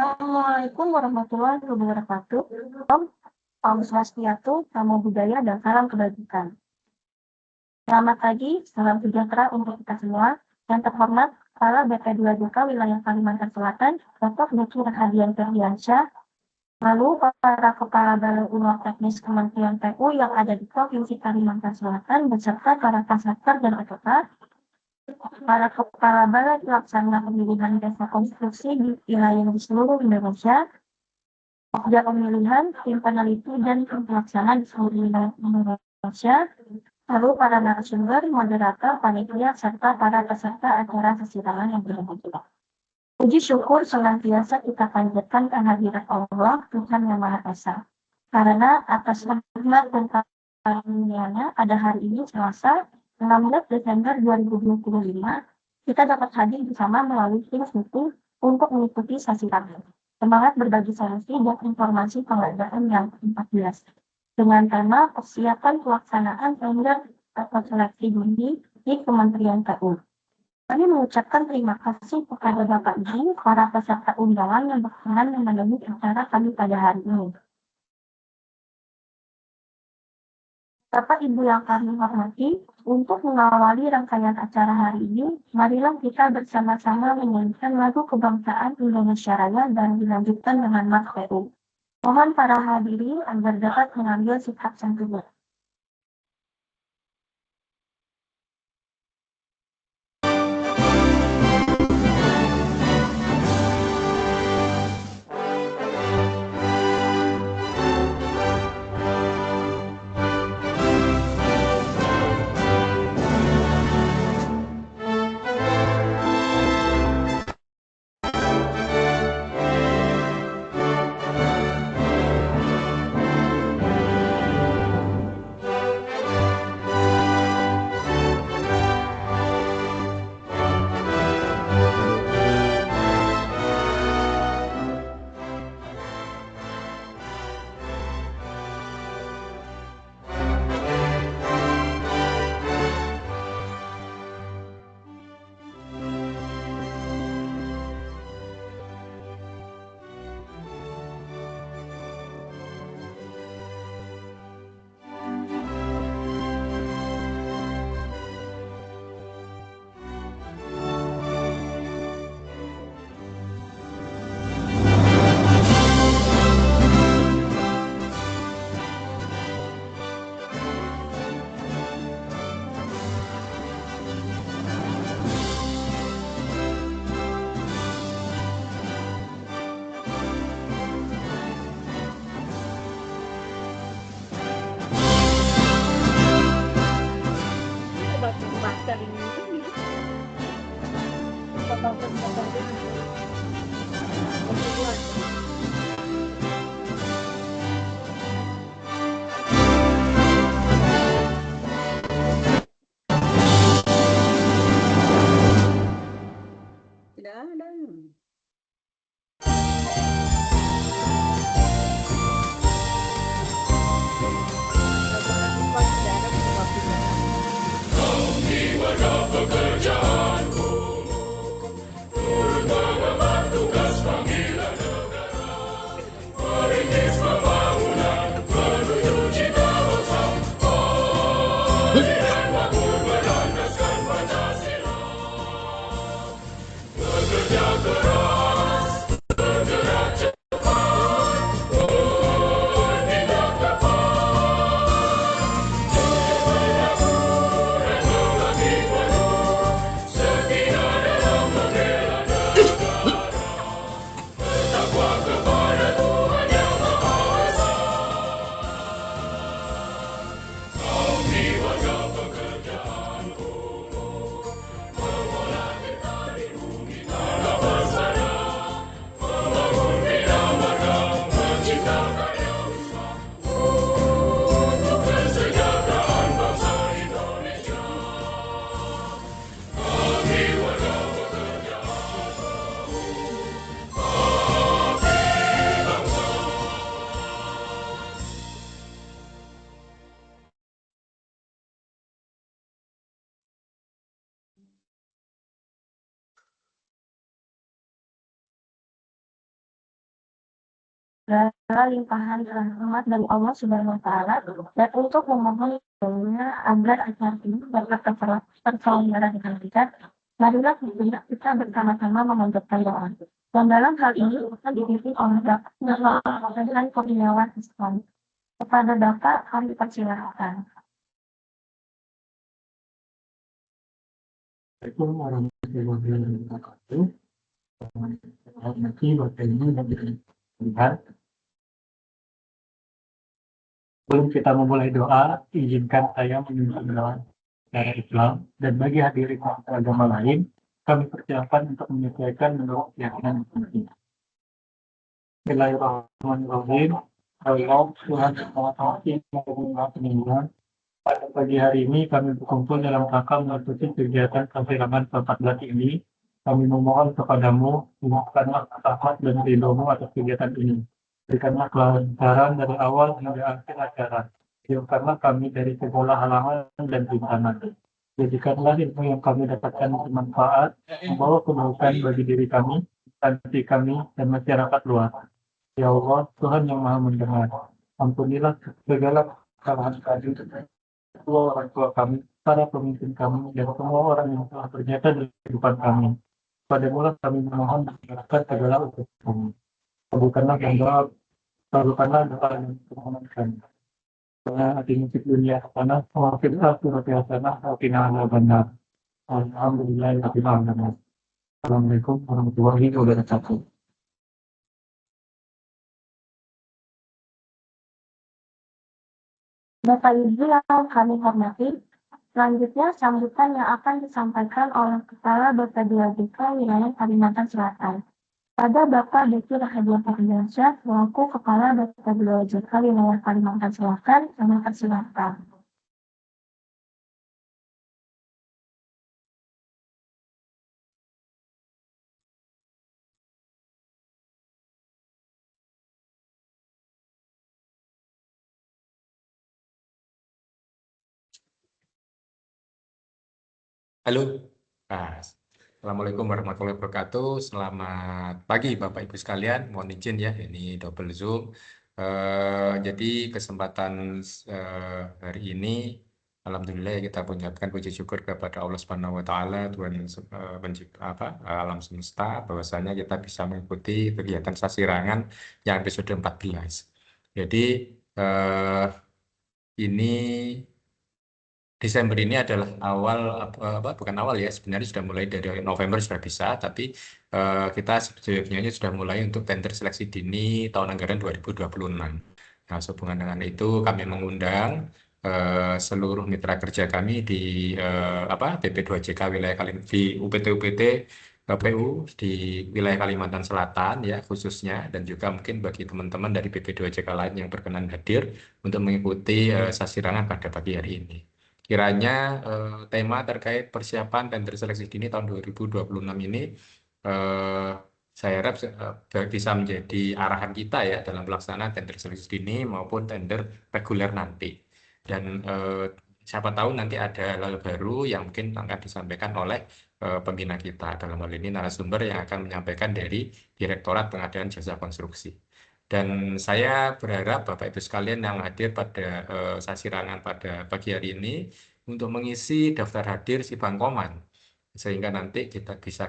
Assalamualaikum warahmatullahi wabarakatuh. Om Swastiastu, Namo Buddhaya, dan salam kebajikan. Selamat pagi, salam sejahtera untuk kita semua. Yang terhormat, Kepala BP2DK Wilayah Kalimantan Selatan, Dr. Dr. Hadian Ferdiansyah, lalu para Kepala Balai Ulama Teknis Kementerian PU yang ada di Provinsi Kalimantan Selatan, beserta para Kasatker dan anggota, para Kepala Balai Pelaksana Pemilihan Desa Konstruksi di wilayah di seluruh Indonesia, Pokja Pemilihan, tim peneliti dan tim pelaksana di seluruh wilayah Indonesia, lalu para narasumber, moderator, panitia, serta para peserta acara sesirangan yang berbahagia. Puji syukur senantiasa kita panjatkan kehadirat Allah, Tuhan Yang Maha Esa. Karena atas rahmat dan karunia-Nya pada hari ini Selasa, 16 Desember 2025, kita dapat hadir bersama melalui Teams meeting untuk mengikuti sesi kami. Semangat berbagi solusi dan informasi pengadaan yang ke-14 dengan tema persiapan pelaksanaan tender atau seleksi dini di Kementerian PU. Kami mengucapkan terima kasih kepada Bapak Ibu, para peserta undangan yang berkenan memenuhi acara kami pada hari ini. Bapak Ibu yang kami hormati, untuk mengawali rangkaian acara hari ini, marilah kita bersama-sama menyanyikan lagu kebangsaan Indonesia Raya dan dilanjutkan dengan Mas PU. Mohon para hadirin agar dapat mengambil sikap santun. segala limpahan rahmat dari Allah Subhanahu wa Ta'ala, dan untuk memohon agar acara ini dapat terselenggara dengan lancar. Marilah kita bersama-sama memanjatkan doa. Dan dalam hal ini kita dipimpin oleh Bapak dan Kurniawan Islam. Kepada Bapak kami persilahkan. Assalamualaikum warahmatullahi wabarakatuh. Selamat pagi Bapak Ibu dan lihat. Sebelum kita memulai doa, izinkan saya menyimpulkan doa secara Islam, dan bagi hadirin agama lain, kami persilakan untuk menyesuaikan menurut keyakinan masing-masing. Bismillahirrahmanirrahim. Allah Tuhan Maha pada pagi hari ini kami berkumpul dalam rangka mengikuti kegiatan kesilangan ke-14 ini. Kami memohon kepadamu, limpahkanlah rahmat dan ridho-Mu atas kegiatan ini. Berikanlah kelancaran dari awal hingga akhir acara. Jauhkanlah kami dari segala halangan dan rintangan. Jadikanlah ilmu yang kami dapatkan bermanfaat, membawa kebaikan bagi diri kami, instansi kami, dan masyarakat luas. Ya Allah, Tuhan yang Maha Mendengar, ampunilah segala kesalahan kami, kedua orang tua kami, para pemimpin kami, dan semua orang yang telah berjasa dalam kehidupan kami. Padamulah kami memohon mendengarkan segala usaha kami. Kabulkanlah doa yang permohonan kami. Karena hati musik dunia sana, wafil akhirat hasanah, wa qina adzabannar. Alhamdulillahirabbil alamin. Assalamualaikum warahmatullahi wabarakatuh. Bapak Ibu yang kami hormati, selanjutnya sambutan yang akan disampaikan oleh Kepala BPD-OJK Wilayah Kalimantan Selatan. Pada Bapak Dr. Hadiah Firmansyah, selaku Kepala BPD-OJK Wilayah Kalimantan Selatan, kami persilakan. Halo, Assalamualaikum warahmatullahi wabarakatuh. Selamat pagi Bapak Ibu sekalian. Mohon izin ya, ini double Zoom. Jadi kesempatan hari ini, alhamdulillah kita mengucapkan puji syukur kepada Allah Subhanahu Wa Taala, Tuhan pencipta alam semesta, bahwasanya kita bisa mengikuti kegiatan sasirangan yang episode 14. Jadi ini Desember ini adalah awal bukan awal ya, sebenarnya sudah mulai dari November sudah bisa, tapi kita sebenarnya sudah mulai untuk tender seleksi dini tahun anggaran 2026. Nah, sehubungan dengan itu kami mengundang seluruh mitra kerja kami di BP2JK wilayah di UPT KPU di wilayah Kalimantan Selatan ya khususnya, dan juga mungkin bagi teman-teman dari BP2JK lain yang berkenan hadir untuk mengikuti sasirangan pada pagi hari ini. Kiranya tema terkait persiapan tender seleksi dini tahun 2026 ini saya harap bisa menjadi arahan kita ya dalam pelaksanaan tender seleksi dini maupun tender reguler nanti. Dan siapa tahu nanti ada hal baru yang mungkin akan disampaikan oleh pembina kita. Dalam hal ini narasumber yang akan menyampaikan dari Direktorat Pengadaan Jasa Konstruksi. Dan saya berharap Bapak Ibu sekalian yang hadir pada sasirangan pada pagi hari ini untuk mengisi daftar hadir si Bangkoman, sehingga nanti kita bisa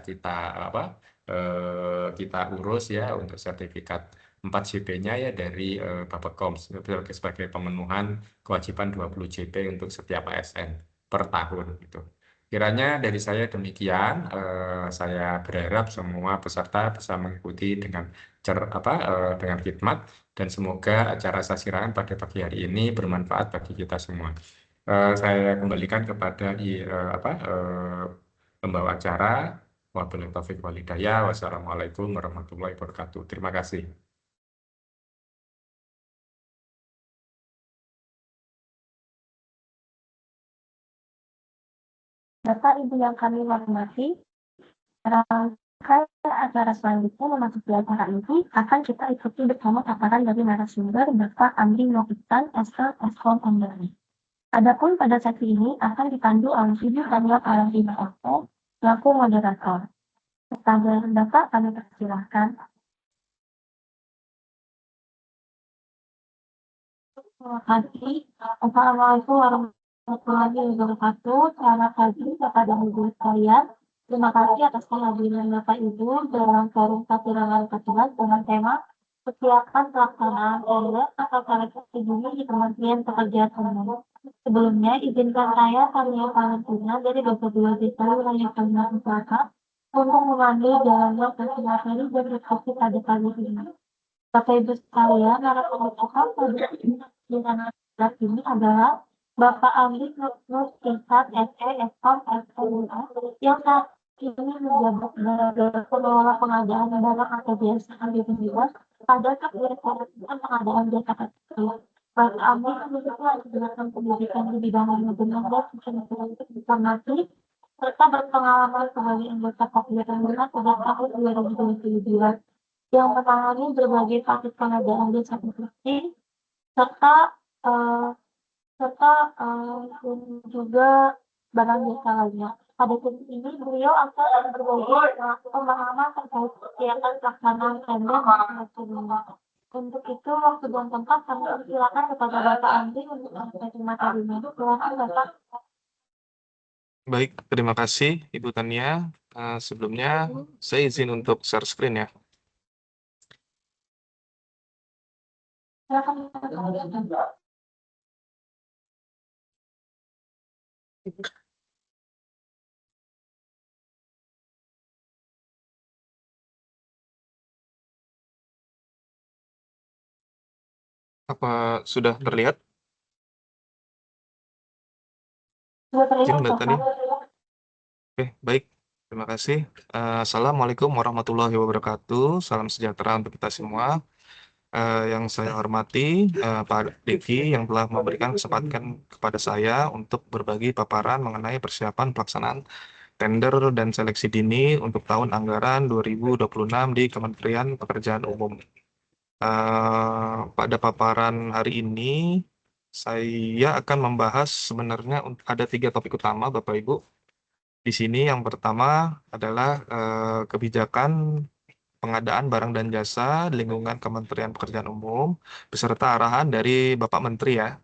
kita urus ya untuk sertifikat 4 JP-nya ya dari Bappekom sebagai pemenuhan kewajiban 20 JP untuk setiap ASN per tahun gitu. Kiranya dari saya demikian, saya berharap semua peserta bisa mengikuti dengan dengan khidmat, dan semoga acara sasirangan pada pagi hari ini bermanfaat bagi kita semua. Saya kembalikan kepada pembawa acara. Wabillahi taufiq wal hidayah. Wassalamualaikum warahmatullahi wabarakatuh. Terima kasih. Bapak Ibu yang kami hormati, rangkaian acara selanjutnya memasuki acara ini akan kita ikuti bersama paparan dari narasumber Bapak Andri Novitan, Eskom Pembeli. Adapun pada sesi ini akan dipandu oleh Ibu Tania Alamina Oko, selaku moderator. Kepada Bapak kami persilahkan. Terima kasih. Assalamualaikum warahmatullahi wabarakatuh. Selamat pagi kepada ibu sekalian. Terima kasih atas kehadiran Bapak Ibu dalam forum Katirangan 14 dengan tema persiapan pelaksanaan tender atau seleksi dini di Kementerian Pekerjaan Umum. Sebelumnya, izinkan saya Tania Valentina dari 22 Desa Wilayah Kalimantan Selatan untuk memandu jalannya sesi materi dan diskusi pada pagi ini. Bapak Ibu sekalian, narasumber kita pada kesempatan ini adalah Bapak Andi Nursihat SE Eskom SPUS yang saat ini menjabat sebagai pengelola pengadaan barang atau jasa individual pada kegiatan pengadaan jasa tersebut. Bapak Andi memiliki pendidikan pendidikan di bidang manajemen dan informasi serta berpengalaman sebagai anggota Kapolri pada tahun 2022 yang menangani berbagai kasus pengadaan jasa konstruksi serta eh, juga barang jasa lainnya. Pada titik ini, beliau akan berbagi pemahaman terkait kegiatan pelaksanaan tender dan seleksi. Untuk itu, waktu dan tempat kami persilakan kepada Bapak Andi untuk menyampaikan materinya. Silakan Bapak. Baik, terima kasih Ibu Tania. Sebelumnya saya izin untuk share screen ya. Silakan Bapak. Apa sudah terlihat? Sudah terlihat, Izin Mbak Tania. Bapak. Oke, baik. Terima kasih. Assalamualaikum warahmatullahi wabarakatuh. Salam sejahtera untuk kita semua. Yang saya hormati Pak Deki yang telah memberikan kesempatan kepada saya untuk berbagi paparan mengenai persiapan pelaksanaan tender dan seleksi dini untuk tahun anggaran 2026 di Kementerian Pekerjaan Umum. Pada paparan hari ini, saya akan membahas sebenarnya ada 3 topik utama, Bapak Ibu. Di sini yang pertama adalah kebijakan pengadaan barang dan jasa di lingkungan Kementerian Pekerjaan Umum beserta arahan dari Bapak Menteri ya.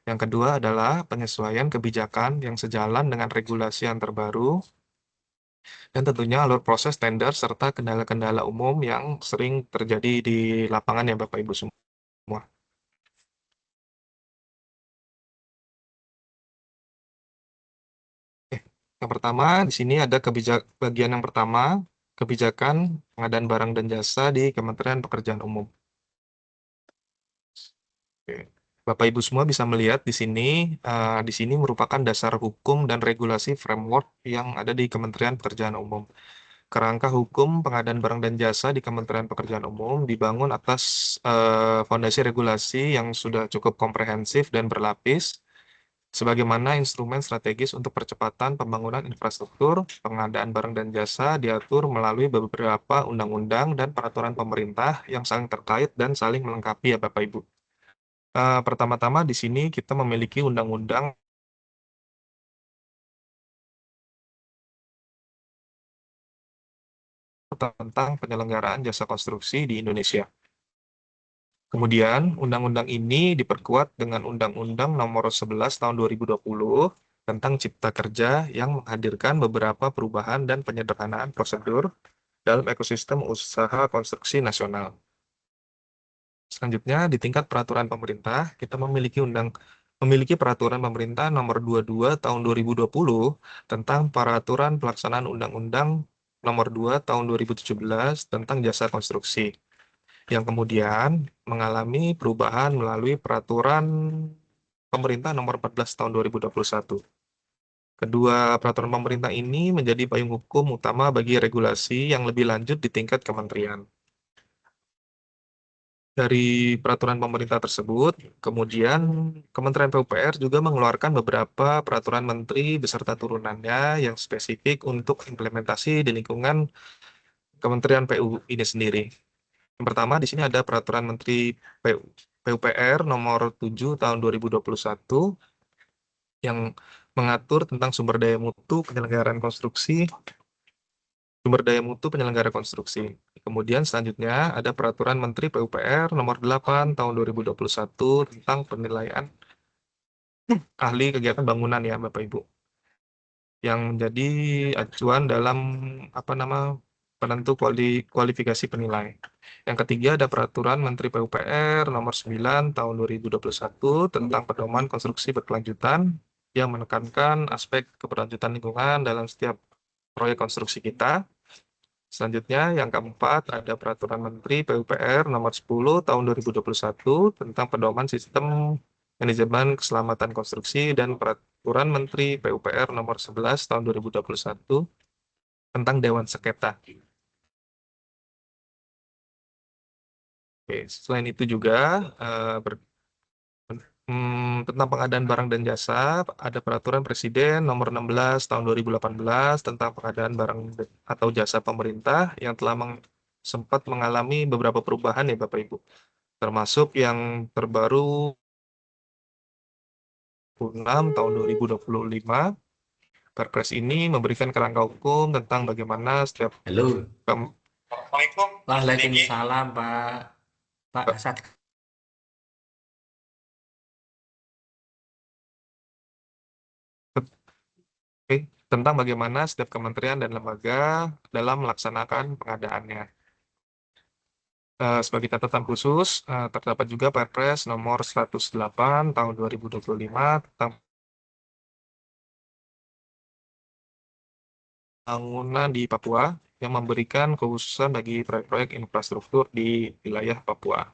Yang kedua adalah penyesuaian kebijakan yang sejalan dengan regulasi yang terbaru dan tentunya alur proses tender serta kendala-kendala umum yang sering terjadi di lapangan ya Bapak Ibu semua. Yang pertama di sini ada bagian yang pertama kebijakan pengadaan barang dan jasa di Kementerian Pekerjaan Umum. Oke. Bapak Ibu semua bisa melihat di sini merupakan dasar hukum dan regulasi framework yang ada di Kementerian Pekerjaan Umum. Kerangka hukum pengadaan barang dan jasa di Kementerian Pekerjaan Umum dibangun atas fondasi regulasi yang sudah cukup komprehensif dan berlapis, sebagaimana instrumen strategis untuk percepatan pembangunan infrastruktur, pengadaan barang dan jasa diatur melalui beberapa undang-undang dan peraturan pemerintah yang saling terkait dan saling melengkapi ya Bapak Ibu. Pertama-tama di sini kita memiliki undang-undang tentang penyelenggaraan jasa konstruksi di Indonesia. Kemudian, undang-undang ini diperkuat dengan Undang-Undang Nomor 11 Tahun 2020 tentang Cipta Kerja yang menghadirkan beberapa perubahan dan penyederhanaan prosedur dalam ekosistem usaha konstruksi nasional. Selanjutnya, di tingkat peraturan pemerintah, kita memiliki peraturan pemerintah nomor 22 tahun 2020 tentang peraturan pelaksanaan Undang-Undang nomor 2 tahun 2017 tentang jasa konstruksi, yang kemudian mengalami perubahan melalui peraturan pemerintah nomor 14 tahun 2021. Kedua peraturan pemerintah ini menjadi payung hukum utama bagi regulasi yang lebih lanjut di tingkat kementerian. Dari peraturan pemerintah tersebut, kemudian Kementerian PUPR juga mengeluarkan beberapa peraturan menteri beserta turunannya yang spesifik untuk implementasi di lingkungan Kementerian PU ini sendiri. Yang pertama, di sini ada peraturan Menteri PUPR nomor 7 tahun 2021 yang mengatur tentang sumber daya mutu penyelenggaraan konstruksi. Kemudian selanjutnya ada Peraturan Menteri PUPR Nomor 8 Tahun 2021 tentang penilaian ahli kegiatan bangunan ya Bapak Ibu, yang menjadi acuan dalam penentu kualifikasi penilai. Yang ketiga ada Peraturan Menteri PUPR Nomor 9 Tahun 2021 tentang pedoman konstruksi berkelanjutan yang menekankan aspek keberlanjutan lingkungan dalam setiap proyek konstruksi kita. Selanjutnya yang keempat ada Peraturan Menteri PUPR Nomor 10 Tahun 2021 tentang pedoman sistem manajemen keselamatan konstruksi dan Peraturan Menteri PUPR Nomor 11 Tahun 2021 tentang Dewan Sengketa. Oke, selain itu juga tentang pengadaan barang dan jasa, ada Peraturan Presiden Nomor 16 Tahun 2018 tentang pengadaan barang atau jasa pemerintah yang telah sempat mengalami beberapa perubahan ya Bapak Ibu, termasuk yang terbaru 6 Tahun 2025. Perpres ini memberikan kerangka hukum tentang bagaimana setiap Halo. Assalamualaikum. Waalaikumsalam, Pak Asad. Tentang bagaimana setiap kementerian dan lembaga dalam melaksanakan pengadaannya. Sebagai catatan khusus, terdapat juga Perpres Nomor 108 Tahun 2025 tentang bangunan di Papua yang memberikan kekhususan bagi proyek-proyek infrastruktur di wilayah Papua.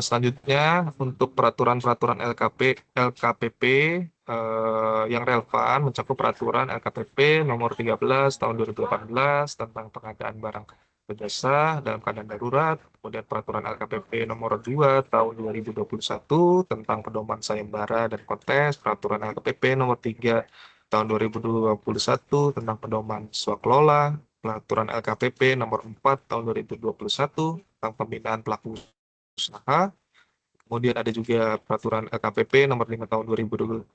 Selanjutnya untuk peraturan-peraturan LKPP yang relevan mencakup peraturan LKPP Nomor 13 Tahun 2018 tentang pengadaan barang dan jasa dalam keadaan darurat, kemudian peraturan LKPP Nomor 2 Tahun 2021 tentang pedoman sayembara dan kontes, peraturan LKPP Nomor 3 Tahun 2021 tentang pedoman swakelola, peraturan LKPP Nomor 4 Tahun 2021 tentang pembinaan pelaku usaha. Kemudian ada juga peraturan LKPP Nomor 5 Tahun 2021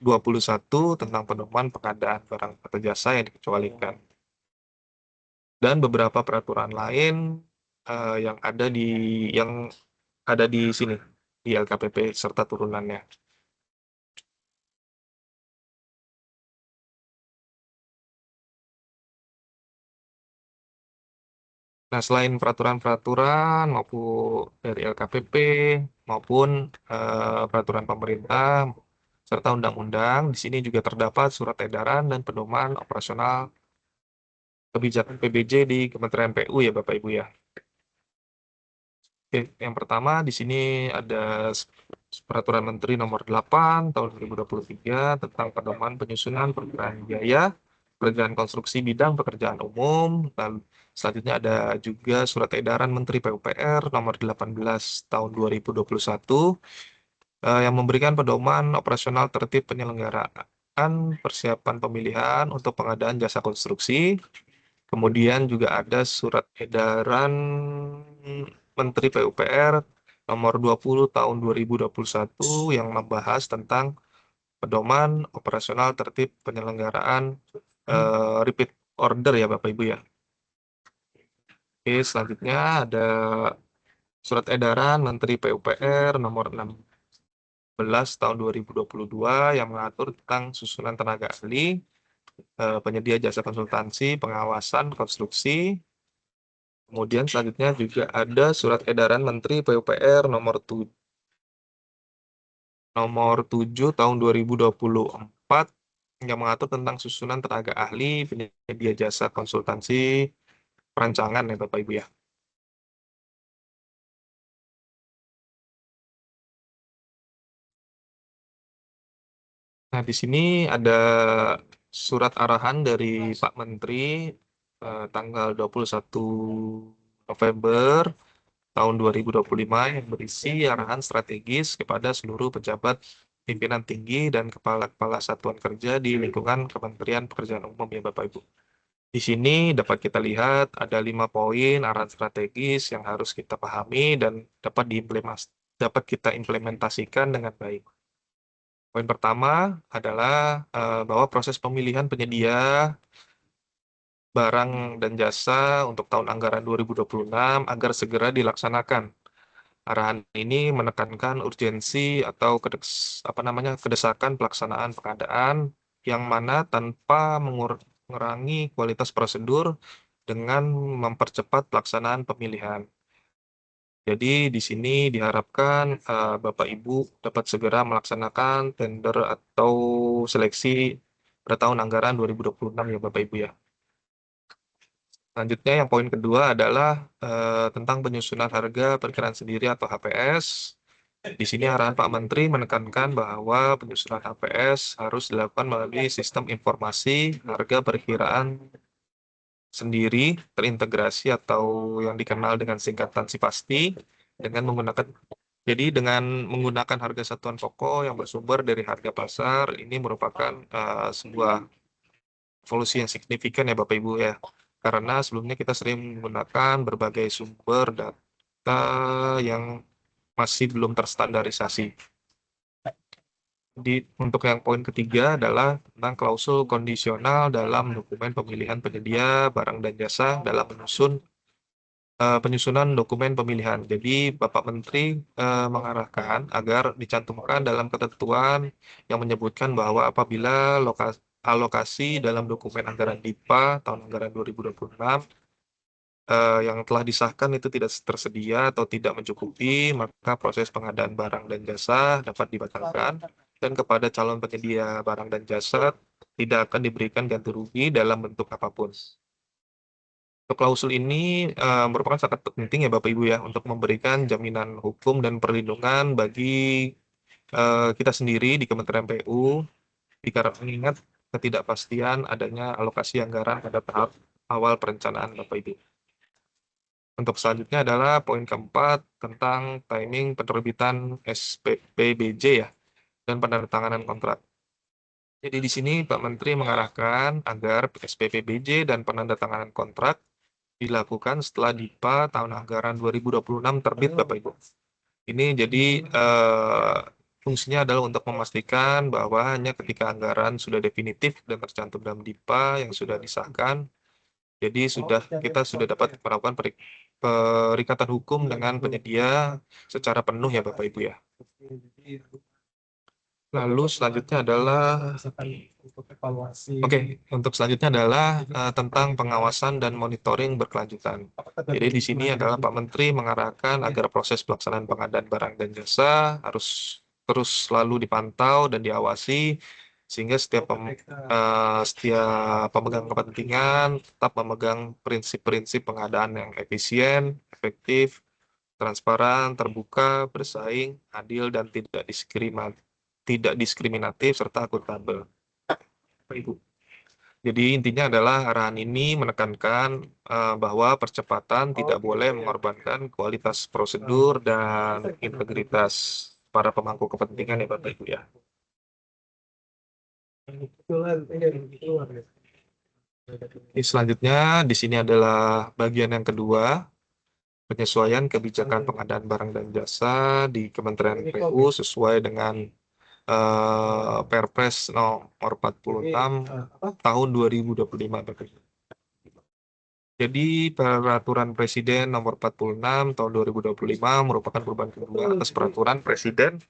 tentang pedoman pengadaan barang atau jasa yang dikecualikan. Dan beberapa peraturan lain yang ada di sini di LKPP serta turunannya. Nah, selain peraturan-peraturan maupun dari LKPP maupun peraturan pemerintah serta undang-undang, di sini juga terdapat surat edaran dan pedoman operasional kebijakan PBJ di Kementerian PU ya Bapak Ibu ya. Oke, yang pertama di sini ada Peraturan Menteri Nomor 8 Tahun 2023 tentang pedoman penyusunan perkiraan biaya pekerjaan konstruksi bidang pekerjaan umum. Lalu selanjutnya ada juga Surat Edaran Menteri PUPR Nomor 18 Tahun 2021 yang memberikan pedoman operasional tertib penyelenggaraan persiapan pemilihan untuk pengadaan jasa konstruksi. Kemudian juga ada Surat Edaran Menteri PUPR Nomor 20 Tahun 2021 yang membahas tentang pedoman operasional tertib penyelenggaraan repeat order ya Bapak Ibu ya. Oke, selanjutnya ada Surat Edaran Menteri PUPR Nomor 16 Tahun 2022 yang mengatur tentang susunan tenaga ahli, penyedia jasa konsultansi, pengawasan konstruksi. Kemudian selanjutnya juga ada Surat Edaran Menteri PUPR Nomor 7 Tahun 2024 yang mengatur tentang susunan tenaga ahli, penyedia jasa konsultansi, perancangan ya Bapak Ibu ya. Nah, di sini ada surat arahan dari Pak Menteri tanggal 21 November tahun 2025 yang berisi arahan strategis kepada seluruh pejabat pimpinan tinggi dan kepala-kepala satuan kerja di lingkungan Kementerian Pekerjaan Umum ya Bapak Ibu. Di sini dapat kita lihat ada 5 poin arahan strategis yang harus kita pahami dan dapat kita implementasikan dengan baik. Poin pertama adalah bahwa proses pemilihan penyedia barang dan jasa untuk tahun anggaran 2026 agar segera dilaksanakan. Arahan ini menekankan urgensi atau kedesakan pelaksanaan pengadaan yang mana tanpa mengurangi kualitas prosedur dengan mempercepat pelaksanaan pemilihan. Jadi di sini diharapkan Bapak Ibu dapat segera melaksanakan tender atau seleksi pada tahun anggaran 2026 ya Bapak Ibu ya. Selanjutnya yang poin kedua adalah tentang penyusunan harga perkiraan sendiri atau HPS. Di sini arahan Pak Menteri menekankan bahwa penyusunan HPS harus dilakukan melalui sistem informasi harga perkiraan sendiri terintegrasi atau yang dikenal dengan singkatan SIPASTI dengan menggunakan harga satuan pokok yang bersumber dari harga pasar. Ini merupakan sebuah evolusi yang signifikan ya Bapak Ibu ya. Karena sebelumnya kita sering menggunakan berbagai sumber data yang masih belum terstandarisasi. Untuk yang poin ketiga adalah tentang klausul kondisional dalam dokumen pemilihan penyedia barang dan jasa dalam penyusunan dokumen pemilihan. Jadi Bapak Menteri mengarahkan agar dicantumkan dalam ketentuan yang menyebutkan bahwa apabila alokasi dalam dokumen anggaran DIPA tahun anggaran 2026 yang telah disahkan itu tidak tersedia atau tidak mencukupi, maka proses pengadaan barang dan jasa dapat dibatalkan dan kepada calon penyedia barang dan jasa tidak akan diberikan ganti rugi dalam bentuk apapun. Untuk klausul ini merupakan sangat penting ya Bapak Ibu ya untuk memberikan jaminan hukum dan perlindungan bagi kita sendiri di Kementerian PU mengingat ketidakpastian adanya alokasi anggaran pada tahap awal perencanaan Bapak Ibu. Untuk selanjutnya adalah poin keempat tentang timing penerbitan SPPBJ ya dan penandatanganan kontrak. Jadi di sini Pak Menteri mengarahkan agar SPPBJ dan penandatanganan kontrak dilakukan setelah DIPA tahun anggaran 2026 terbit Bapak Ibu. Ini jadi fungsinya adalah untuk memastikan bahwa hanya ketika anggaran sudah definitif dan tercantum dalam DIPA yang sudah disahkan, jadi kita sudah dapat melakukan perikatan hukum dengan penyedia secara penuh ya Bapak Ibu ya. Lalu selanjutnya adalah untuk selanjutnya adalah tentang pengawasan dan monitoring berkelanjutan. Jadi di sini adalah Pak Menteri mengarahkan agar proses pelaksanaan pengadaan barang dan jasa harus terus selalu dipantau dan diawasi sehingga setiap pemegang kepentingan tetap memegang prinsip-prinsip pengadaan yang efisien, efektif, transparan, terbuka, bersaing, adil, dan tidak diskriminatif, serta akuntabel. Ibu. Jadi intinya adalah arahan ini menekankan bahwa percepatan tidak boleh mengorbankan kualitas prosedur dan integritas para pemangku kepentingan ya Bapak Ibu ya. Selanjutnya di sini adalah bagian yang kedua, penyesuaian kebijakan pengadaan barang dan jasa di Kementerian PU sesuai dengan Perpres nomor 46 tahun 2025. Jadi Peraturan Presiden nomor 46 tahun 2025 merupakan perubahan kedua atas Peraturan Presiden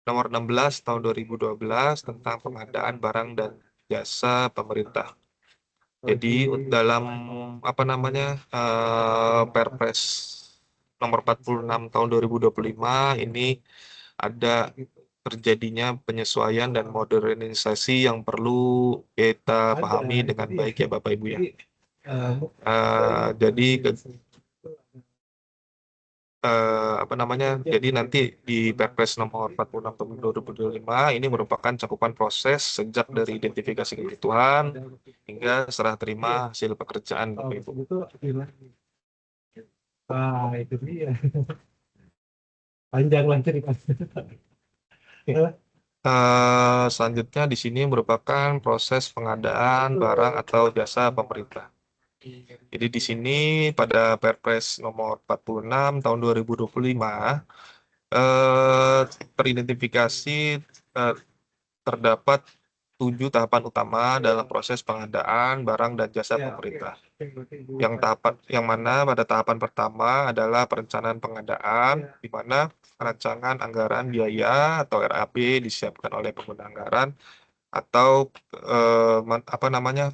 nomor 16 tahun 2012 tentang pengadaan barang dan jasa pemerintah. Jadi dalam Perpres nomor 46 tahun 2025 ini ada terjadinya penyesuaian dan modernisasi yang perlu kita pahami dengan baik ya Bapak Ibu ya. Jadi nanti di Perpres nomor 46 tahun 2025 ini merupakan cakupan proses sejak dari identifikasi kebutuhan hingga serah terima hasil pekerjaan Bapak Ibu. Itu dia. Panjang cerita. Selanjutnya di sini merupakan proses pengadaan barang atau jasa pemerintah. Jadi di sini pada Perpres nomor 46 tahun 2025 teridentifikasi terdapat 7 tahapan utama dalam proses pengadaan barang dan jasa pemerintah. Yang mana pada tahapan pertama adalah perencanaan pengadaan, di mana rancangan anggaran biaya atau RAB disiapkan oleh pengguna anggaran atau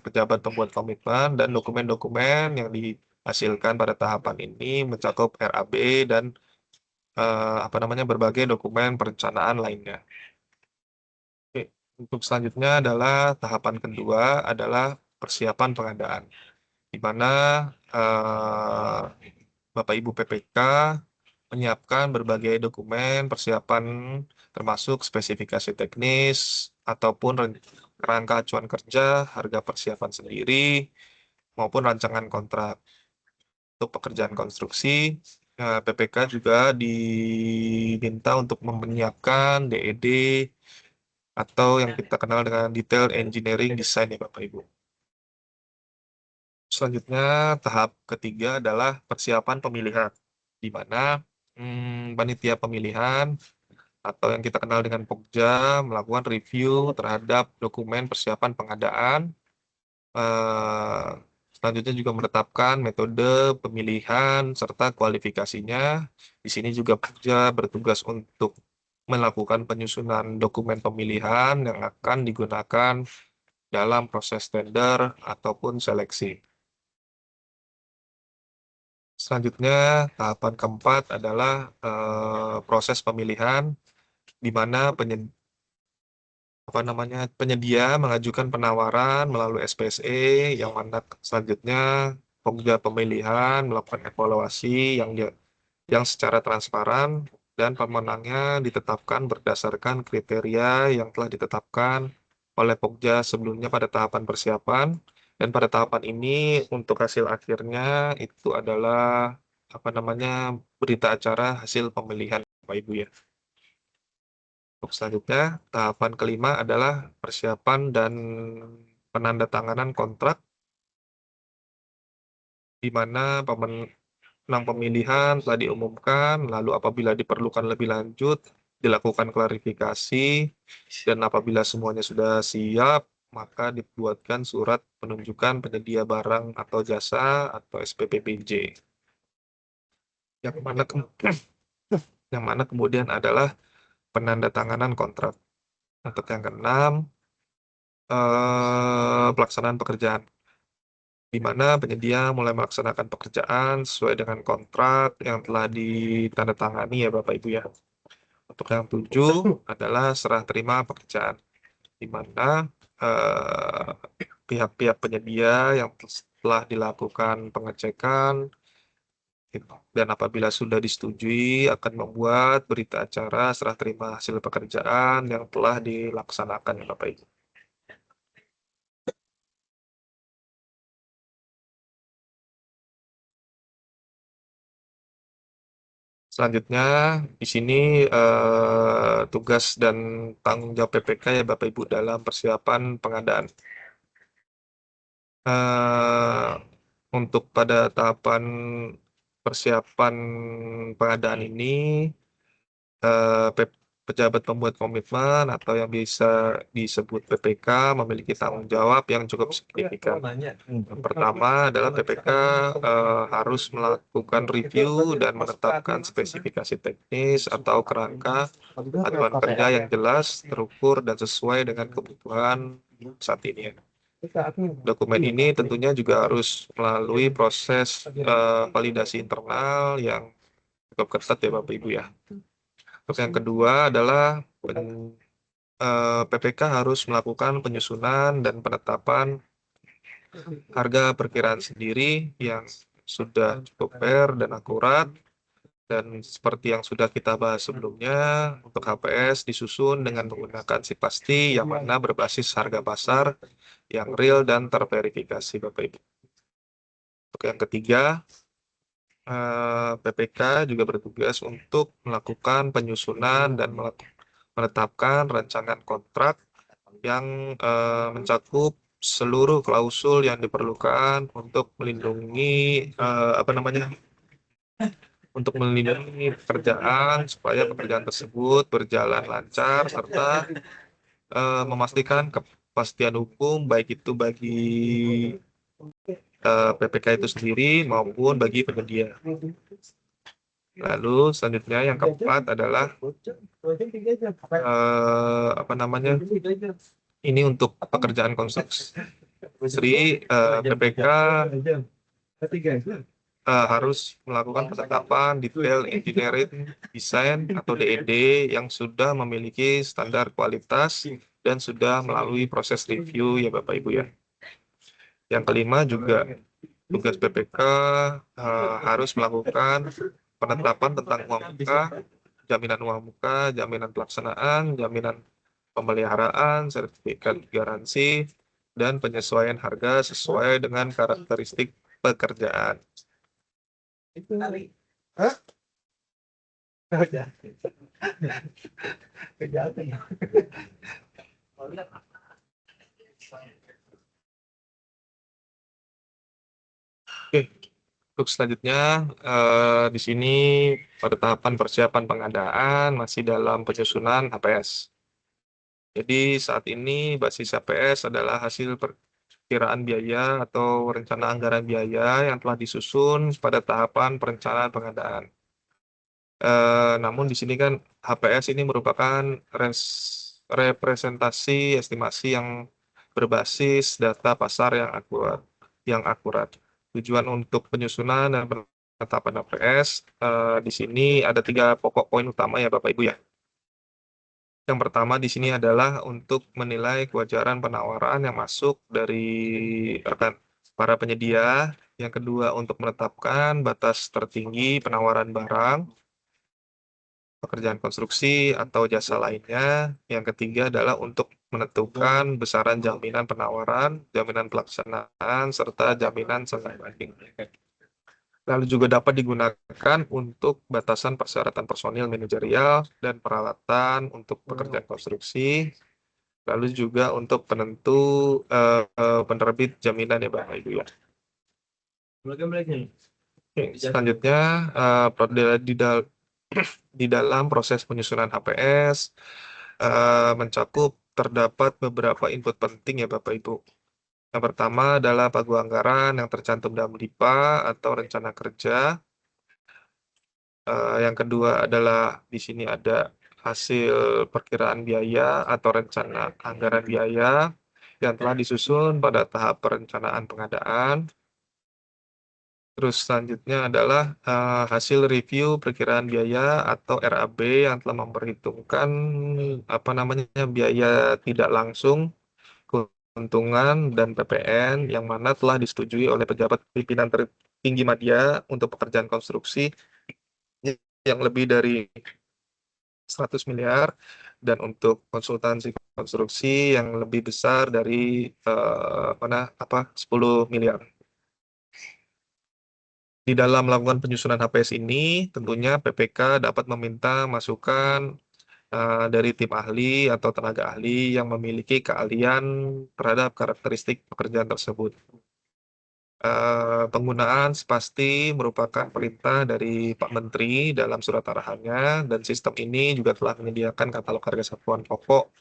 pejabat pembuat komitmen, dan dokumen-dokumen yang dihasilkan pada tahapan ini mencakup RAB dan berbagai dokumen perencanaan lainnya. Oke, untuk selanjutnya adalah tahapan kedua adalah persiapan pengadaan, di mana Bapak Ibu PPK menyiapkan berbagai dokumen persiapan termasuk spesifikasi teknis ataupun kerangka acuan kerja, harga persiapan sendiri, maupun rancangan kontrak. Untuk pekerjaan konstruksi, PPK juga diminta untuk menyiapkan DED atau yang kita kenal dengan detail engineering design ya Bapak Ibu. Selanjutnya, tahap ketiga adalah persiapan pemilihan, di mana panitia pemilihan atau yang kita kenal dengan Pokja melakukan review terhadap dokumen persiapan pengadaan. Selanjutnya juga menetapkan metode pemilihan serta kualifikasinya. Di sini juga Pokja bertugas untuk melakukan penyusunan dokumen pemilihan yang akan digunakan dalam proses tender ataupun seleksi. Selanjutnya, tahapan keempat adalah proses pemilihan, di mana penyedia mengajukan penawaran melalui SPSE, yang mana selanjutnya Pokja pemilihan melakukan evaluasi yang secara transparan, dan pemenangnya ditetapkan berdasarkan kriteria yang telah ditetapkan oleh Pokja sebelumnya pada tahapan persiapan. Dan pada tahapan ini untuk hasil akhirnya itu adalah berita acara hasil pemilihan Bapak Ibu ya. Untuk selanjutnya, tahapan kelima adalah persiapan dan penandatanganan kontrak, di mana pemenang pemilihan telah diumumkan, lalu apabila diperlukan lebih lanjut, dilakukan klarifikasi, dan apabila semuanya sudah siap, maka dibuatkan surat penunjukan penyedia barang atau jasa atau SPPBJ. Yang mana kemudian adalah penandatanganan kontrak. Untuk yang keenam, pelaksanaan pekerjaan, di mana penyedia mulai melaksanakan pekerjaan sesuai dengan kontrak yang telah ditandatangani ya Bapak Ibu ya. Untuk yang 7 adalah serah terima pekerjaan, di mana pihak-pihak penyedia yang telah dilakukan pengecekan dan apabila sudah disetujui akan membuat berita acara serah terima hasil pekerjaan yang telah dilaksanakan ya Bapak Ibu. Selanjutnya di sini tugas dan tanggung jawab PPK ya Bapak Ibu dalam persiapan pengadaan. Untuk pada tahapan persiapan pengadaan ini, pejabat pembuat komitmen atau yang bisa disebut PPK memiliki tanggung jawab yang cukup signifikan. Yang pertama adalah PPK harus melakukan review dan menetapkan spesifikasi teknis atau kerangka acuan kerja yang jelas, terukur, dan sesuai dengan kebutuhan saat ini. Dokumen ini tentunya juga harus melalui proses validasi internal yang cukup ketat ya Bapak Ibu ya. Terus yang kedua adalah PPK harus melakukan penyusunan dan penetapan harga perkiraan sendiri yang sudah cukup fair dan akurat. Dan seperti yang sudah kita bahas sebelumnya, untuk HPS disusun dengan menggunakan pasti yang mana berbasis harga pasar yang real dan terverifikasi Bapak Ibu. Untuk yang ketiga, PPK juga bertugas untuk melakukan penyusunan dan menetapkan rancangan kontrak yang mencakup seluruh klausul yang diperlukan untuk melindungi pekerjaan supaya pekerjaan tersebut berjalan lancar serta memastikan kepastian hukum baik itu bagi PPK itu sendiri maupun bagi penyedia. Lalu selanjutnya yang keempat adalah apa namanya? Ini untuk pekerjaan konstruksi PPK harus melakukan penetapan detail engineering design atau DED yang sudah memiliki standar kualitas dan sudah melalui proses review ya Bapak Ibu ya. Yang kelima juga tugas PPK harus melakukan penetapan tentang uang muka, jaminan uang muka, jaminan pelaksanaan, jaminan pemeliharaan, sertifikat garansi, dan penyesuaian harga sesuai dengan karakteristik pekerjaan. Oke, untuk selanjutnya di sini pada tahapan persiapan pengadaan masih dalam penyusunan HPS. Jadi saat ini basis HPS adalah hasil perkiraan biaya atau rencana anggaran biaya yang telah disusun pada tahapan perencanaan pengadaan. Namun di sini kan HPS ini merupakan representasi estimasi yang berbasis data pasar yang akurat. Tujuan untuk penyusunan dan penetapan HPS di sini ada 3 pokok poin utama ya Bapak Ibu ya. Yang pertama di sini adalah untuk menilai kewajaran penawaran yang masuk dari rekan para penyedia. Yang kedua untuk menetapkan batas tertinggi penawaran barang, pekerjaan konstruksi atau jasa lainnya. Yang ketiga adalah untuk menentukan besaran jaminan penawaran, jaminan pelaksanaan, serta jaminan sanggup banding. Lalu juga dapat digunakan untuk batasan persyaratan personil manajerial dan peralatan untuk pekerjaan konstruksi. Lalu juga untuk penentu penerbit jaminan ya Bapak Ibu ya. Selanjutnya di dalam proses penyusunan HPS mencakup terdapat beberapa input penting ya Bapak Ibu. Yang pertama adalah pagu anggaran yang tercantum dalam LIPA atau rencana kerja. Yang kedua adalah di sini ada hasil perkiraan biaya atau rencana anggaran biaya yang telah disusun pada tahap perencanaan pengadaan. Terus selanjutnya adalah hasil review perkiraan biaya atau RAB yang telah memperhitungkan biaya tidak langsung, keuntungan, dan PPN yang mana telah disetujui oleh pejabat pimpinan tertinggi media untuk pekerjaan konstruksi yang lebih dari 100 miliar dan untuk konsultansi konstruksi yang lebih besar dari 10 miliar. Di dalam melakukan penyusunan HPS ini, tentunya PPK dapat meminta masukan dari tim ahli atau tenaga ahli yang memiliki keahlian terhadap karakteristik pekerjaan tersebut. Penggunaan pasti merupakan perintah dari Pak Menteri dalam surat arahannya, dan sistem ini juga telah menyediakan katalog harga satuan pokok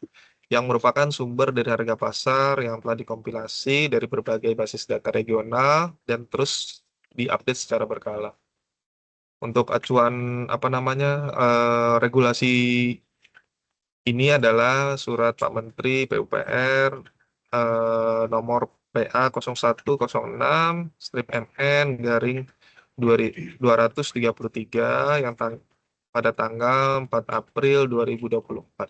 yang merupakan sumber dari harga pasar yang telah dikompilasi dari berbagai basis data regional dan terus diupdate secara berkala. Untuk acuan regulasi ini adalah surat Pak Menteri PUPR nomor PA 0106/MN/233 yang pada tanggal 4 April 2024.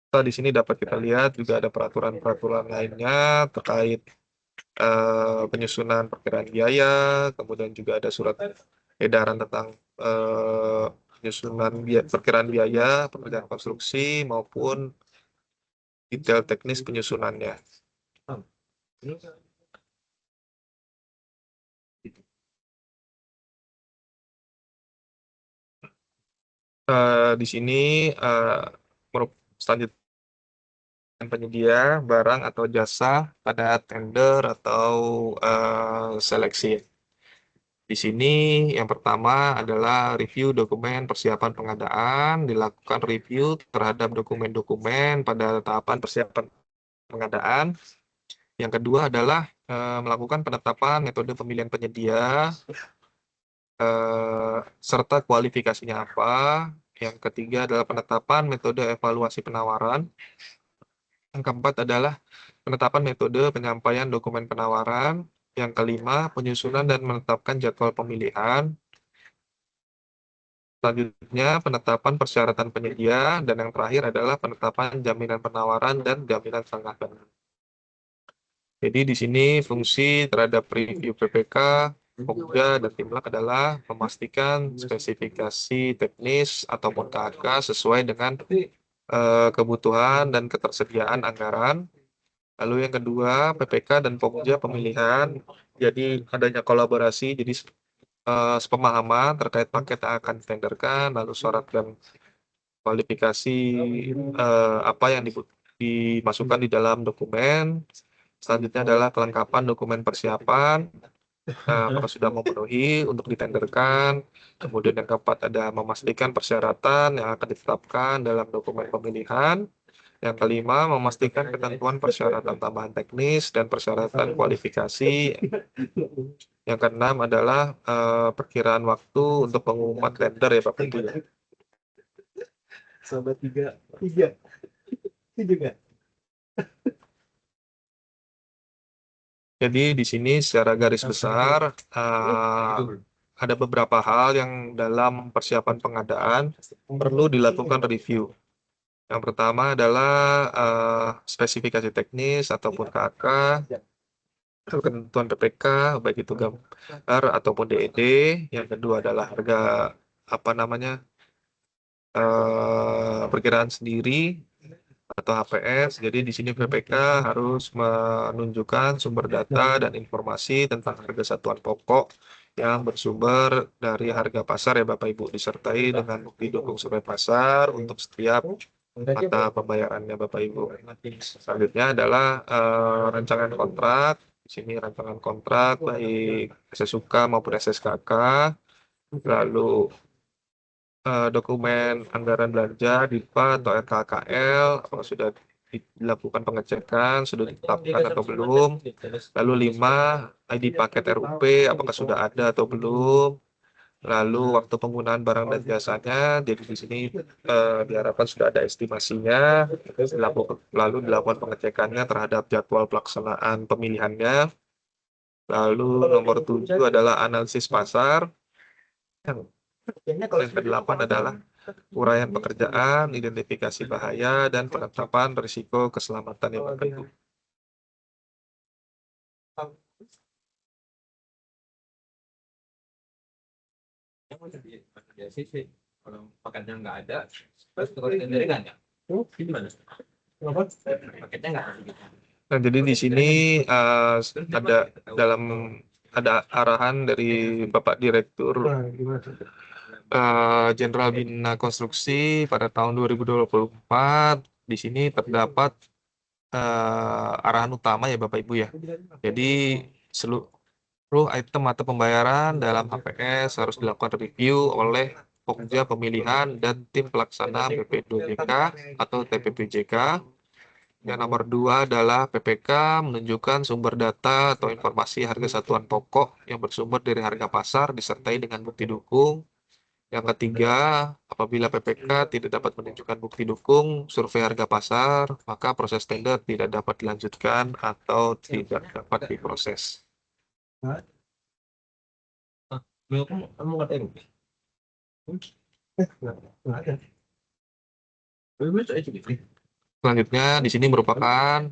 Di sini dapat kita lihat juga ada peraturan-peraturan lainnya terkait penyusunan perkiraan biaya, kemudian juga ada surat edaran tentang penyusunan perkiraan biaya pekerjaan konstruksi maupun detail teknis penyusunannya. Di sini selanjutnya penyedia barang atau jasa pada tender atau seleksi. Di sini yang pertama adalah review dokumen persiapan pengadaan, dilakukan review terhadap dokumen-dokumen pada tahapan persiapan pengadaan. Yang kedua adalah melakukan penetapan metode pemilihan penyedia, serta kualifikasinya apa. Yang ketiga adalah penetapan metode evaluasi penawaran. Yang keempat adalah penetapan metode penyampaian dokumen penawaran. Yang kelima, penyusunan dan menetapkan jadwal pemilihan. Selanjutnya, penetapan persyaratan penyedia. Dan yang terakhir adalah penetapan jaminan penawaran dan jaminan langganan. Jadi di sini fungsi terhadap review PPK, Pokja, dan Timlak adalah memastikan spesifikasi teknis ataupun KK sesuai dengan kebutuhan dan ketersediaan anggaran. Lalu yang kedua, PPK dan Pokja pemilihan. Jadi adanya kolaborasi, jadi sepemahaman terkait paket yang akan ditenderkan, lalu syarat dan kualifikasi apa yang dimasukkan di dalam dokumen. Selanjutnya adalah kelengkapan dokumen persiapan, apakah sudah memenuhi untuk ditenderkan. Kemudian yang keempat ada memastikan persyaratan yang akan ditetapkan dalam dokumen pemilihan. Yang kelima, memastikan ketentuan persyaratan tambahan teknis dan persyaratan kualifikasi. Yang keenam adalah perkiraan waktu untuk pengumuman tender ya Bapak Ibu. Sampai tiga juga. Jadi di sini secara garis besar ada beberapa hal yang dalam persiapan pengadaan perlu dilakukan review. Yang pertama adalah spesifikasi teknis ataupun KK, ketentuan PPK, baik itu gambar ataupun DED. Yang kedua adalah harga perkiraan sendiri atau HPS. Jadi di sini PPK harus menunjukkan sumber data dan informasi tentang harga satuan pokok yang bersumber dari harga pasar ya Bapak Ibu, disertai dengan bukti dukung survei pasar untuk setiap mata pembayarannya Bapak Ibu. Selanjutnya adalah rancangan kontrak. Di sini rancangan kontrak baik SSUK maupun SSKK. Lalu dokumen anggaran belanja DIPA atau RKKL, apakah sudah dilakukan pengecekan, sudah ditetapkan atau belum. Lalu 5, ID paket RUP, apakah sudah ada atau belum. Lalu waktu penggunaan barang dan jasanya, jadi di sini diharapkan sudah ada estimasinya, lalu dilakukan pengecekannya terhadap jadwal pelaksanaan pemilihannya. Lalu nomor 7 adalah analisis pasar. Yang ke-8 adalah uraian pekerjaan, identifikasi bahaya, dan penetapan risiko keselamatan yang Bapak Ibu. Kalau paketnya nggak ada, terus tendernya nggak ada. Gimana? Paketnya nggak ada. Nah, jadi di sini ada arahan dari Bapak Direktur Jenderal Bina Konstruksi pada tahun 2024. Di sini terdapat arahan utama ya Bapak Ibu ya. Jadi seluruh item atau pembayaran dalam HPS harus dilakukan review oleh Pokja Pemilihan dan tim pelaksana PP2JK atau TPPJK. Yang nomor 2 adalah PPK menunjukkan sumber data atau informasi harga satuan pokok yang bersumber dari harga pasar disertai dengan bukti dukung. Yang ketiga, apabila PPK tidak dapat menunjukkan bukti dukung survei harga pasar, maka proses tender tidak dapat dilanjutkan atau tidak dapat diproses. Selanjutnya, di sini merupakan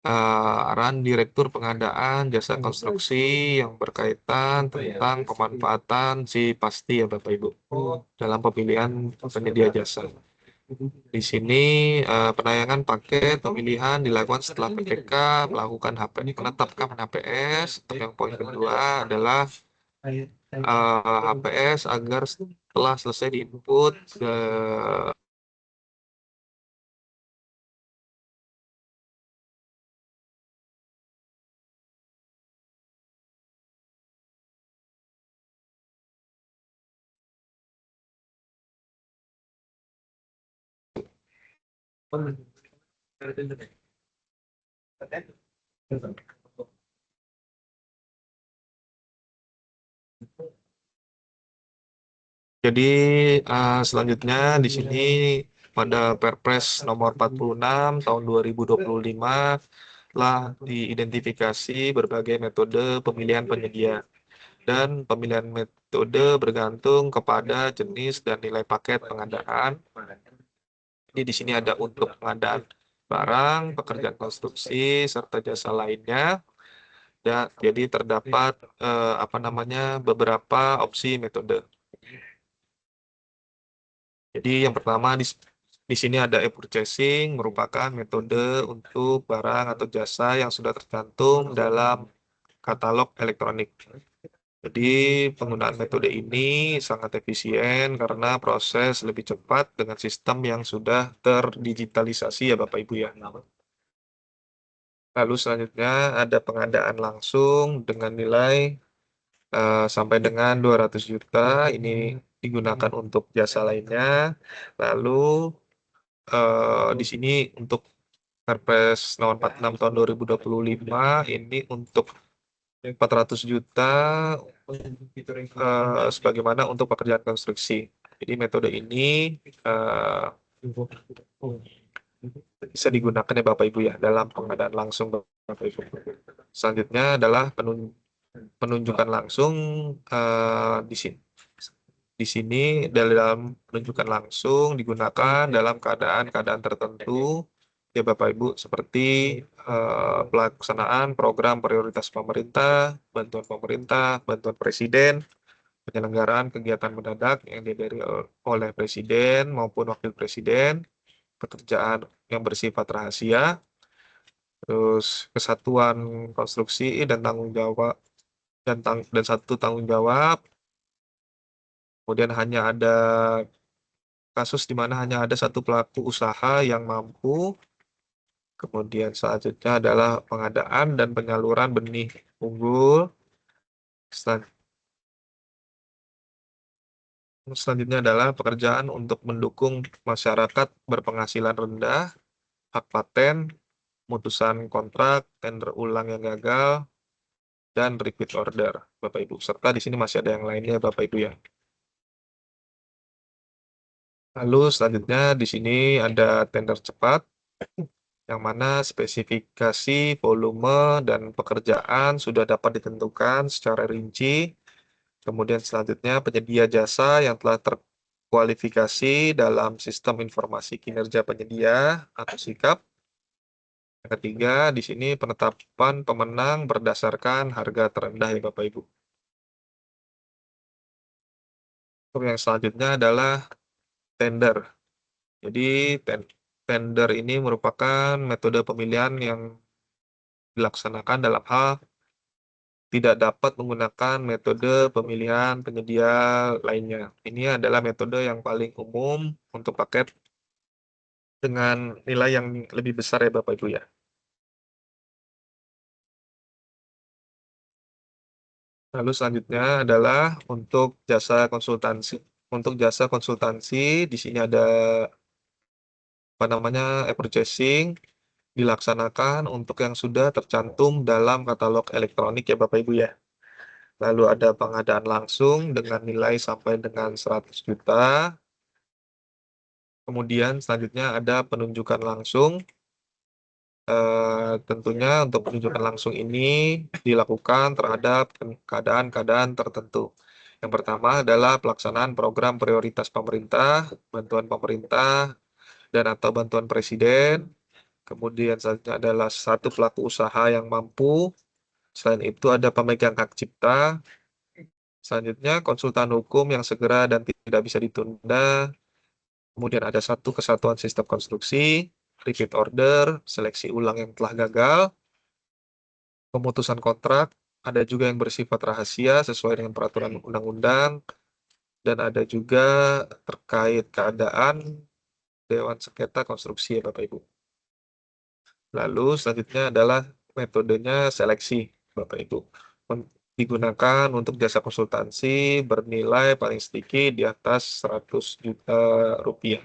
arahan Direktur Pengadaan Jasa Konstruksi yang berkaitan tentang pemanfaatan si pasti ya Bapak Ibu dalam pemilihan penyedia jasa. Di sini penayangan paket pemilihan dilakukan setelah PPK melakukan menetapkan HPS. Yang poin kedua adalah HPS agar setelah selesai diinput Jadi selanjutnya di sini pada Perpres nomor 46 tahun 2025 telah diidentifikasi berbagai metode pemilihan penyedia dan pemilihan metode bergantung kepada jenis dan nilai paket pengadaan. Jadi di sini ada untuk pengadaan barang, pekerjaan konstruksi serta jasa lainnya. Dan jadi terdapat beberapa opsi metode. Jadi yang pertama di sini ada e-purchasing, merupakan metode untuk barang atau jasa yang sudah tercantum dalam katalog elektronik. Jadi penggunaan metode ini sangat efisien karena proses lebih cepat dengan sistem yang sudah terdigitalisasi ya Bapak Ibu ya. Lalu selanjutnya ada pengadaan langsung dengan nilai sampai dengan 200 juta. Ini digunakan untuk jasa lainnya. Lalu di sini untuk Perpres nomor 46 tahun 2025 ini untuk 400 juta sebagaimana untuk pekerjaan konstruksi. Jadi metode ini bisa digunakan ya Bapak Ibu ya dalam pengadaan langsung Bapak Ibu. Selanjutnya adalah penunjukan langsung di sini. Di sini dalam penunjukan langsung digunakan dalam keadaan-keadaan tertentu ya Bapak Ibu seperti pelaksanaan program prioritas pemerintah, bantuan presiden, penyelenggaraan kegiatan mendadak yang dihadiri oleh presiden maupun wakil presiden, pekerjaan yang bersifat rahasia, terus kesatuan konstruksi dan tanggung jawab dan satu tanggung jawab. Kemudian hanya ada kasus di mana hanya ada satu pelaku usaha yang mampu. Kemudian selanjutnya adalah pengadaan dan penyaluran benih unggul. Selanjutnya adalah pekerjaan untuk mendukung masyarakat berpenghasilan rendah, hak paten, putusan kontrak, tender ulang yang gagal, dan repeat order, Bapak Ibu. Serta di sini masih ada yang lainnya, Bapak Ibu ya. Lalu selanjutnya di sini ada tender cepat, yang mana spesifikasi, volume, dan pekerjaan sudah dapat ditentukan secara rinci. Kemudian selanjutnya penyedia jasa yang telah terkualifikasi dalam sistem informasi kinerja penyedia atau SIKAP. Yang ketiga, di sini penetapan pemenang berdasarkan harga terendah ya Bapak Ibu. Yang selanjutnya adalah tender. Jadi tender ini merupakan metode pemilihan yang dilaksanakan dalam hal tidak dapat menggunakan metode pemilihan penyedia lainnya. Ini adalah metode yang paling umum untuk paket dengan nilai yang lebih besar ya Bapak Ibu ya. Lalu selanjutnya adalah untuk jasa konsultansi. Untuk jasa konsultansi di sini ada e-purchasing dilaksanakan untuk yang sudah tercantum dalam katalog elektronik ya Bapak Ibu ya. Lalu ada pengadaan langsung dengan nilai sampai dengan 100 juta. Kemudian selanjutnya ada penunjukan langsung. Tentunya untuk penunjukan langsung ini dilakukan terhadap keadaan-keadaan tertentu. Yang pertama adalah pelaksanaan program prioritas pemerintah, bantuan pemerintah, dan atau bantuan presiden. Kemudian selanjutnya adalah satu pelaku usaha yang mampu. Selain itu ada pemegang hak cipta. Selanjutnya konsultan hukum yang segera dan tidak bisa ditunda. Kemudian ada satu kesatuan sistem konstruksi, repeat order, seleksi ulang yang telah gagal, pemutusan kontrak, ada juga yang bersifat rahasia sesuai dengan peraturan undang-undang, dan ada juga terkait keadaan Dewan Sengketa Konstruksi ya Bapak Ibu. Lalu selanjutnya adalah metodenya seleksi Bapak Ibu. Digunakan untuk jasa konsultansi bernilai paling sedikit di atas 100 juta rupiah.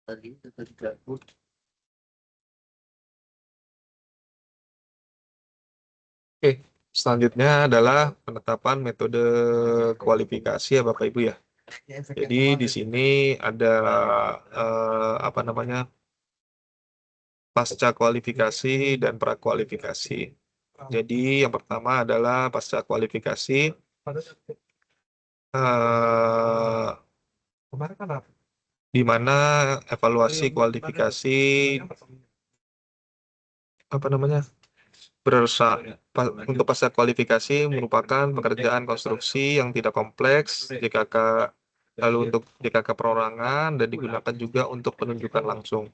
Oke, selanjutnya adalah penetapan metode kualifikasi ya Bapak Ibu ya. Jadi di sini ada apa namanya, pasca kualifikasi dan prakualifikasi. Jadi yang pertama adalah pasca kualifikasi. Di mana evaluasi kualifikasi apa namanya, untuk pasca kualifikasi merupakan pekerjaan konstruksi yang tidak kompleks, JKK, lalu untuk JKK perorangan, dan digunakan juga untuk penunjukan langsung.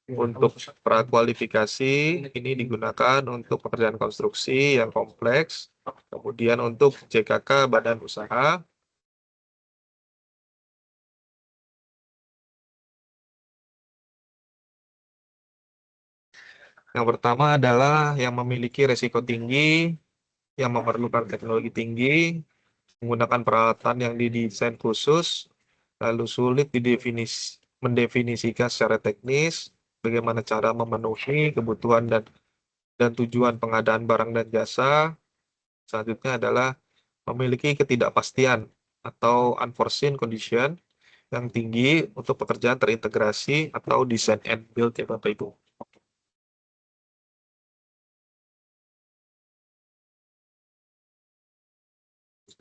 Untuk prakualifikasi ini digunakan untuk pekerjaan konstruksi yang kompleks, kemudian untuk JKK badan usaha. Yang pertama adalah yang memiliki resiko tinggi, yang memerlukan teknologi tinggi, menggunakan peralatan yang didesain khusus, lalu sulit mendefinisikan secara teknis, bagaimana cara memenuhi kebutuhan dan tujuan pengadaan barang dan jasa. Selanjutnya adalah memiliki ketidakpastian atau unforeseen condition yang tinggi untuk pekerjaan terintegrasi atau design and build ya Bapak Ibu.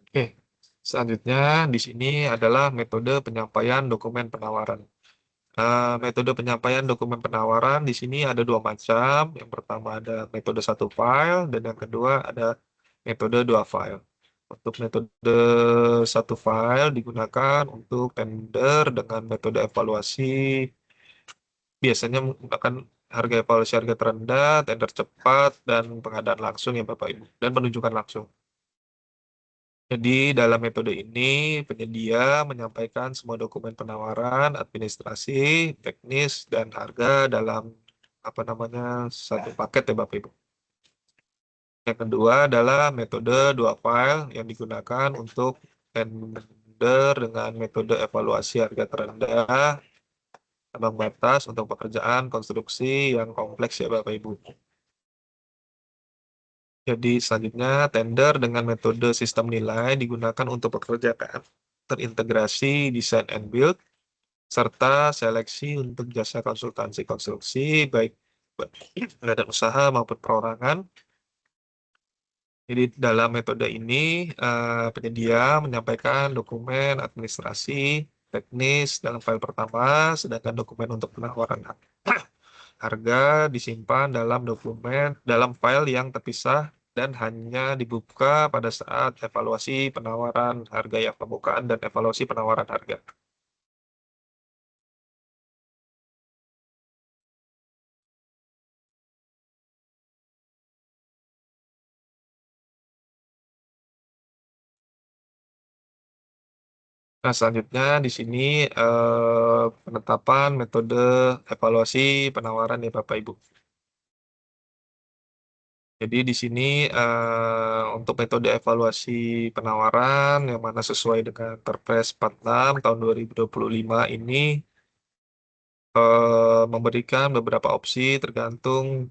Oke, selanjutnya di sini adalah metode penyampaian dokumen penawaran. Metode penyampaian dokumen penawaran di sini ada dua macam. Yang pertama ada metode satu file dan yang kedua ada metode dua file. Untuk metode satu file digunakan untuk tender dengan metode evaluasi. Biasanya menggunakan harga evaluasi harga terendah, tender cepat, dan pengadaan langsung ya Bapak Ibu, dan penunjukan langsung. Jadi dalam metode ini penyedia menyampaikan semua dokumen penawaran, administrasi, teknis, dan harga dalam apa namanya satu paket ya Bapak Ibu. Yang kedua adalah metode dua file yang digunakan untuk tender dengan metode evaluasi harga terendah, ambang batas untuk pekerjaan konstruksi yang kompleks ya Bapak Ibu. Jadi selanjutnya tender dengan metode sistem nilai digunakan untuk pekerjaan terintegrasi design and build serta seleksi untuk jasa konsultansi konstruksi baik badan usaha maupun perorangan. Jadi dalam metode ini penyedia menyampaikan dokumen administrasi teknis dalam file pertama, sedangkan dokumen untuk penawaran harga disimpan dalam file yang terpisah dan hanya dibuka pada saat evaluasi penawaran harga yang pembukaan dan evaluasi penawaran harga. Nah, selanjutnya di sini penetapan metode evaluasi penawaran ya Bapak Ibu. Jadi di sini untuk metode evaluasi penawaran yang mana sesuai dengan Perpres 46 tahun 2025 ini memberikan beberapa opsi tergantung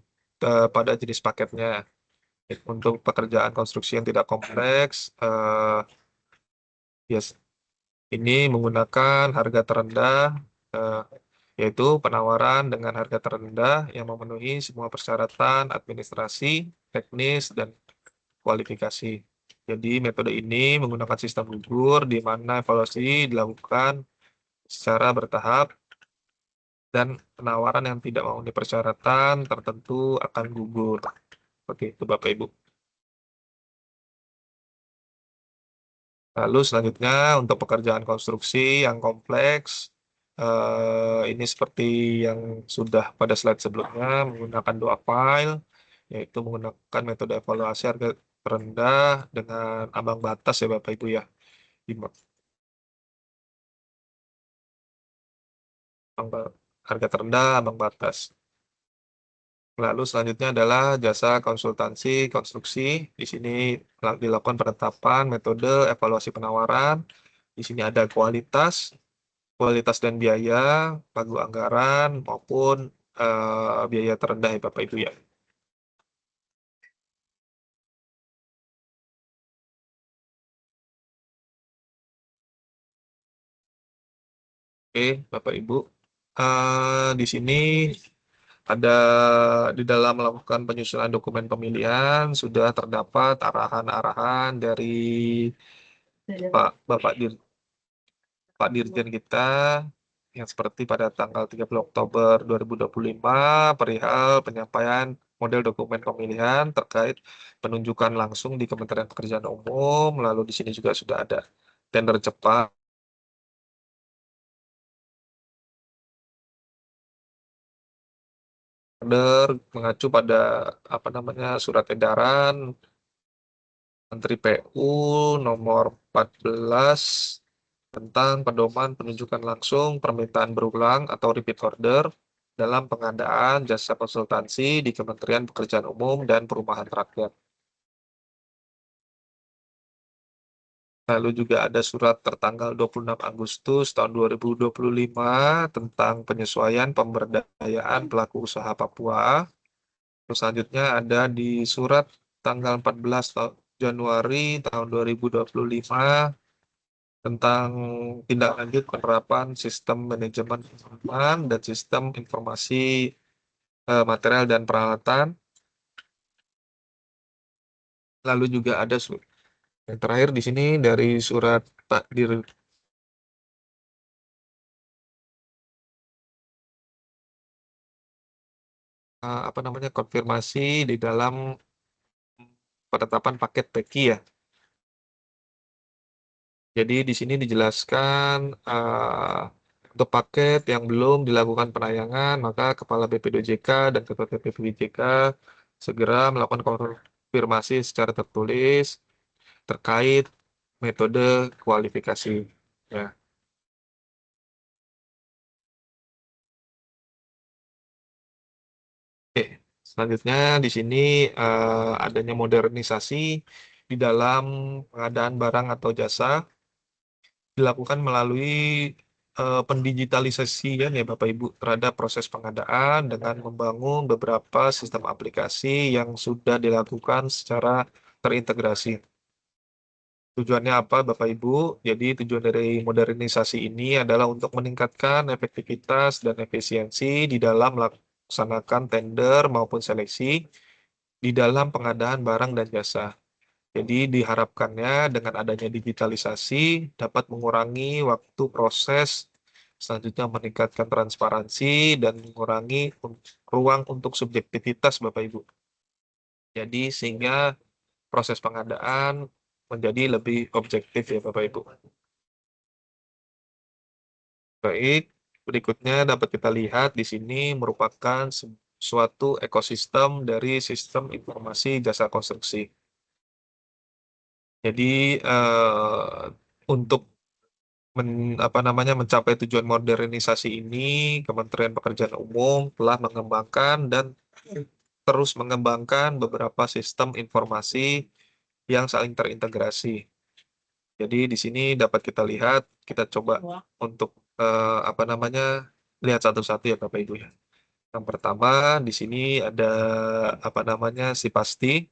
pada jenis paketnya. Untuk pekerjaan konstruksi yang tidak kompleks, yes, ini menggunakan harga terendah, yaitu penawaran dengan harga terendah yang memenuhi semua persyaratan administrasi, teknis, dan kualifikasi. Jadi metode ini menggunakan sistem gugur di mana evaluasi dilakukan secara bertahap dan penawaran yang tidak memenuhi persyaratan tertentu akan gugur. Oke, itu Bapak Ibu. Lalu selanjutnya untuk pekerjaan konstruksi yang kompleks, ini seperti yang sudah pada slide sebelumnya menggunakan dua file, yaitu menggunakan metode evaluasi harga terendah dengan ambang batas ya Bapak Ibu ya. Harga terendah ambang batas. Lalu selanjutnya adalah jasa konsultansi konstruksi. Di sini dilakukan penetapan metode evaluasi penawaran. Di sini ada kualitas, kualitas dan biaya, pagu anggaran, maupun biaya terendah ya Bapak Ibu ya. Oke, Bapak Ibu. Di sini ada di dalam melakukan penyusunan dokumen pemilihan sudah terdapat arahan-arahan dari Pak Dirjen kita yang seperti pada tanggal 30 Oktober 2025 perihal penyampaian model dokumen pemilihan terkait penunjukan langsung di Kementerian Pekerjaan Umum. Lalu di sini juga sudah ada tender cepat mengacu pada surat edaran Menteri PU nomor 14 tentang pedoman penunjukan langsung permintaan berulang atau repeat order dalam pengadaan jasa konsultansi di Kementerian Pekerjaan Umum dan Perumahan Rakyat. Lalu juga ada surat tertanggal 26 Agustus tahun 2025 tentang penyesuaian pemberdayaan pelaku usaha Papua. Terus selanjutnya ada di surat tanggal 14 Januari tahun 2025 tentang tindak lanjut penerapan sistem manajemen aman dan sistem informasi material dan peralatan. Lalu juga ada yang terakhir di sini dari surat Pak Dir konfirmasi di dalam penetapan paket PEKI ya. Jadi di sini dijelaskan untuk paket yang belum dilakukan penayangan, maka Kepala BPDOJK dan Ketua BPDOJK segera melakukan konfirmasi secara tertulis terkait metode kualifikasi. Ya. Oke, selanjutnya di sini adanya modernisasi di dalam pengadaan barang atau jasa dilakukan melalui pendigitalisasian ya Bapak Ibu terhadap proses pengadaan dengan membangun beberapa sistem aplikasi yang sudah dilakukan secara terintegrasi. Tujuannya apa Bapak Ibu? Jadi tujuan dari modernisasi ini adalah untuk meningkatkan efektivitas dan efisiensi di dalam melaksanakan tender maupun seleksi di dalam pengadaan barang dan jasa. Jadi diharapkannya dengan adanya digitalisasi dapat mengurangi waktu proses, selanjutnya meningkatkan transparansi dan mengurangi ruang untuk subjektivitas Bapak Ibu. Jadi sehingga proses pengadaan menjadi lebih objektif ya Bapak Ibu. Baik, berikutnya dapat kita lihat di sini merupakan suatu ekosistem dari sistem informasi jasa konstruksi. Jadi untuk mencapai tujuan modernisasi ini, Kementerian Pekerjaan Umum telah mengembangkan dan terus mengembangkan beberapa sistem informasi yang saling terintegrasi. Jadi di sini dapat kita lihat, kita coba untuk lihat satu-satu ya Bapak Ibu ya. Yang pertama di sini ada Sipasti.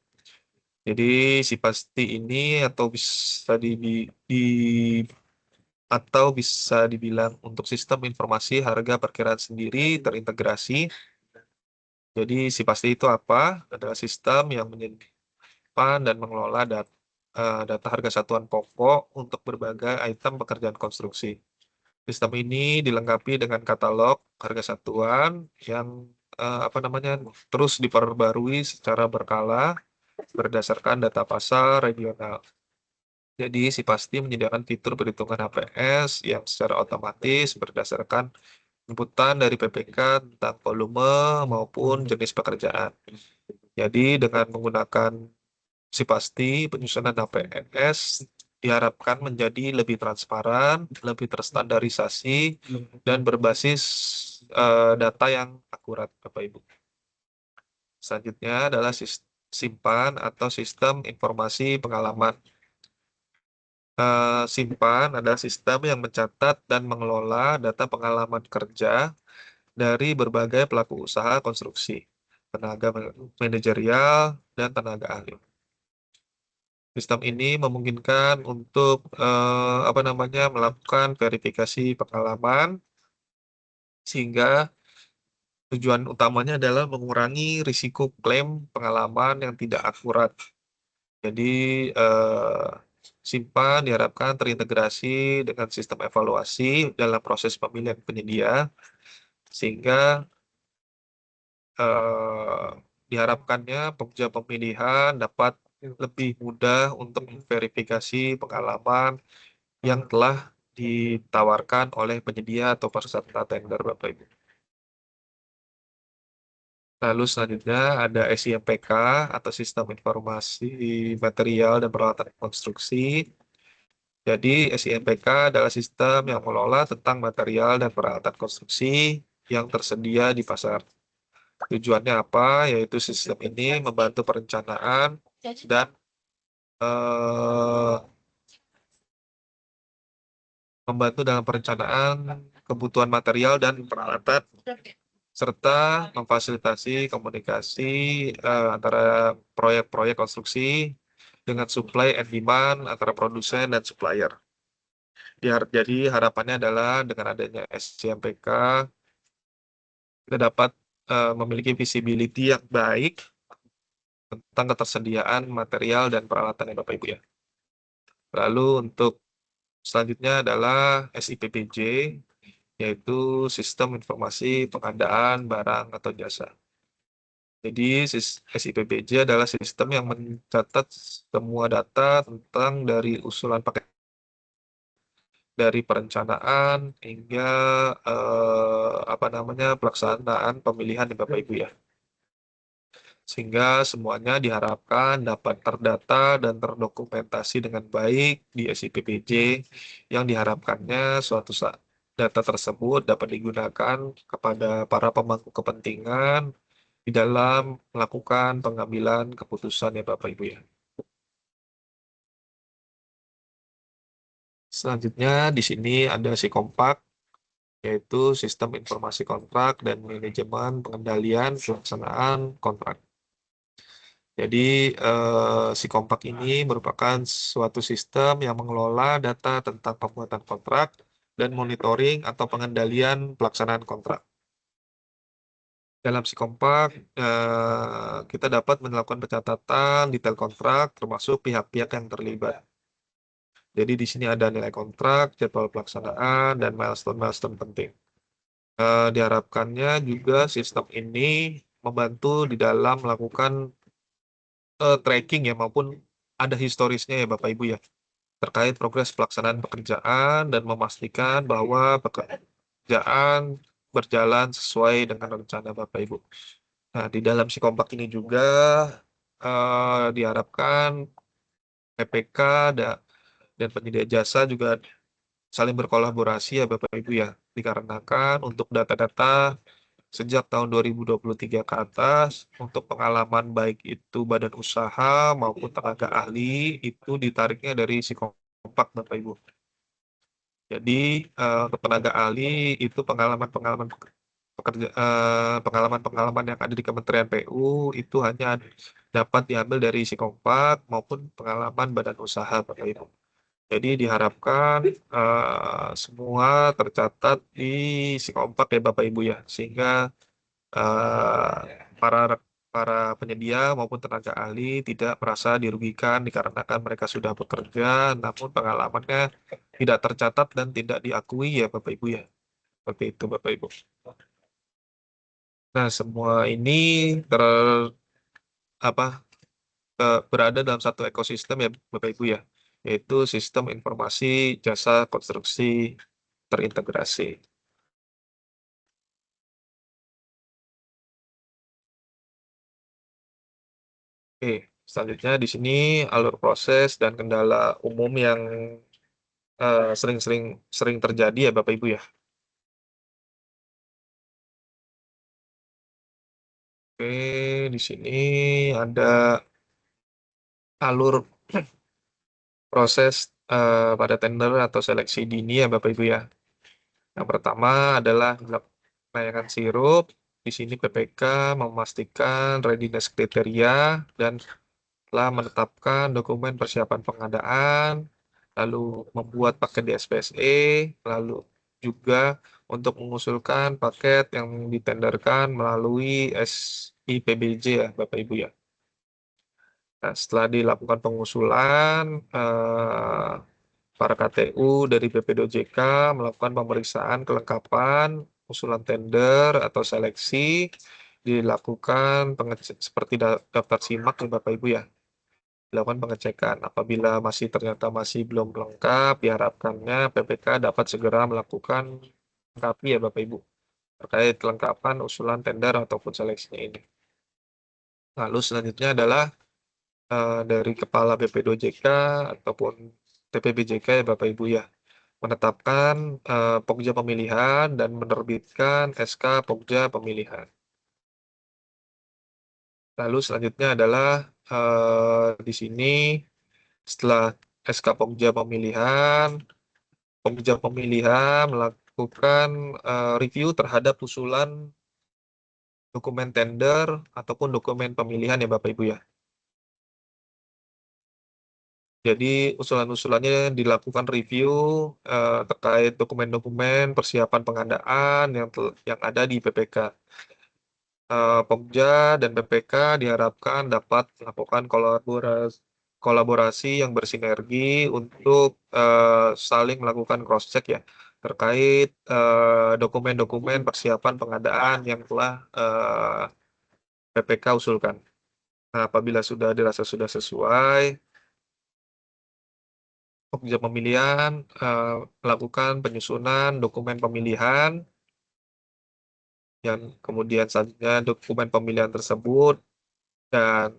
Jadi Sipasti ini atau bisa dibilang untuk sistem informasi harga perkiraan sendiri terintegrasi. Jadi Sipasti itu apa? Adalah sistem yang menyimpan dan mengelola data harga satuan pokok untuk berbagai item pekerjaan konstruksi. Sistem ini dilengkapi dengan katalog harga satuan yang terus diperbarui secara berkala berdasarkan data pasar regional. Jadi Sipasti menyediakan fitur perhitungan HPS yang secara otomatis berdasarkan inputan dari PPK tentang volume maupun jenis pekerjaan. Jadi dengan menggunakan Sipasti, penyusunan HPS diharapkan menjadi lebih transparan, lebih terstandarisasi, dan berbasis data yang akurat, Bapak Ibu. Selanjutnya adalah simpan atau sistem informasi pengalaman. Simpan adalah sistem yang mencatat dan mengelola data pengalaman kerja dari berbagai pelaku usaha konstruksi, tenaga manajerial, dan tenaga ahli. Sistem ini memungkinkan untuk melakukan verifikasi pengalaman, sehingga tujuan utamanya adalah mengurangi risiko klaim pengalaman yang tidak akurat. Jadi, eh, Simpan diharapkan terintegrasi dengan sistem evaluasi dalam proses pemilihan penyedia, sehingga eh, diharapkannya pekerja pemilihan dapat lebih mudah untuk memverifikasi pengalaman yang telah ditawarkan oleh penyedia atau peserta tender, Bapak Ibu. Lalu selanjutnya ada SIMPK atau Sistem Informasi Material dan Peralatan Konstruksi. Jadi SIMPK adalah sistem yang mengelola tentang material dan peralatan konstruksi yang tersedia di pasar. Tujuannya apa? Yaitu sistem ini membantu perencanaan dan eh, membantu dalam perencanaan kebutuhan material dan peralatan, serta memfasilitasi komunikasi antara proyek-proyek konstruksi dengan supply and demand antara produsen dan supplier. Jadi harapannya adalah dengan adanya SCMPK, kita dapat memiliki visibility yang baik tentang ketersediaan material dan peralatan ya Bapak Ibu ya. Lalu untuk selanjutnya adalah SIPPJ, yaitu Sistem Informasi Pengadaan Barang atau Jasa. Jadi SIPPJ adalah sistem yang mencatat semua data tentang dari usulan paket, dari perencanaan hingga pelaksanaan pemilihan ya Bapak Ibu ya. Sehingga semuanya diharapkan dapat terdata dan terdokumentasi dengan baik di SIPPJ, yang diharapkannya suatu saat data tersebut dapat digunakan kepada para pemangku kepentingan di dalam melakukan pengambilan keputusan ya Bapak Ibu ya. Selanjutnya di sini ada Sikompak, yaitu Sistem Informasi Kontrak dan Manajemen Pengendalian Pelaksanaan Kontrak. Jadi Sikompak ini merupakan suatu sistem yang mengelola data tentang pembuatan kontrak dan monitoring atau pengendalian pelaksanaan kontrak. Dalam Sikompak, kita dapat melakukan pencatatan detail kontrak termasuk pihak-pihak yang terlibat. Jadi di sini ada nilai kontrak, jadwal pelaksanaan, dan milestone-milestone penting. Diharapkannya juga sistem ini membantu di dalam melakukan tracking ya, maupun ada historisnya ya Bapak Ibu ya, terkait progres pelaksanaan pekerjaan dan memastikan bahwa pekerjaan berjalan sesuai dengan rencana Bapak Ibu. Nah, di dalam Sikompak ini juga diharapkan PPK dan penyedia jasa juga saling berkolaborasi ya Bapak Ibu ya, dikarenakan untuk data-data sejak tahun 2023 ke atas, untuk pengalaman baik itu badan usaha maupun tenaga ahli, itu ditariknya dari Sikompak Bapak Ibu. Jadi untuk tenaga ahli itu pengalaman-pengalaman yang ada di Kementerian PU itu hanya dapat diambil dari Sikompak maupun pengalaman badan usaha Bapak Ibu. Jadi diharapkan semua tercatat di Sikompak ya Bapak Ibu ya, sehingga para penyedia maupun tenaga ahli tidak merasa dirugikan dikarenakan mereka sudah bekerja, namun pengalamannya tidak tercatat dan tidak diakui ya Bapak Ibu ya. Seperti itu Bapak Ibu. Nah, semua ini berada dalam satu ekosistem ya Bapak Ibu ya, yaitu sistem informasi jasa konstruksi terintegrasi. Oke, selanjutnya di sini alur proses dan kendala umum yang sering terjadi ya Bapak Ibu ya. Oke, di sini ada alur proses pada tender atau seleksi dini ya Bapak Ibu ya. Yang pertama adalah layakan sirup. Di sini PPK memastikan readiness kriteria dan telah menetapkan dokumen persiapan pengadaan, lalu membuat paket di SPSE, lalu juga untuk mengusulkan paket yang ditenderkan melalui SIPBJ ya Bapak Ibu ya. Nah, setelah dilakukan pengusulan, para KTU dari BPDOJK melakukan pemeriksaan kelengkapan usulan tender atau seleksi, dilakukan seperti daftar simak ya Bapak Ibu ya, dilakukan pengecekan. Apabila ternyata masih belum lengkap, diharapkannya PPK dapat segera melakukan lengkapi ya Bapak Ibu terkait kelengkapan usulan tender ataupun seleksinya ini. Lalu selanjutnya adalah dari Kepala BPDOJK ataupun TPBJK ya Bapak Ibu ya, menetapkan Pokja pemilihan dan menerbitkan SK Pokja pemilihan. Lalu selanjutnya adalah di sini setelah SK Pokja pemilihan melakukan review terhadap usulan dokumen tender ataupun dokumen pemilihan ya Bapak Ibu ya. Jadi usulan-usulannya dilakukan review terkait dokumen-dokumen persiapan pengadaan yang ada di PPK. Pokja dan PPK diharapkan dapat melakukan kolaborasi yang bersinergi untuk saling melakukan cross-check ya terkait dokumen-dokumen persiapan pengadaan yang telah PPK usulkan. Nah, apabila sudah dirasa sudah sesuai, Pokja pemilihan melakukan penyusunan dokumen pemilihan yang kemudian selanjutnya dokumen pemilihan tersebut dan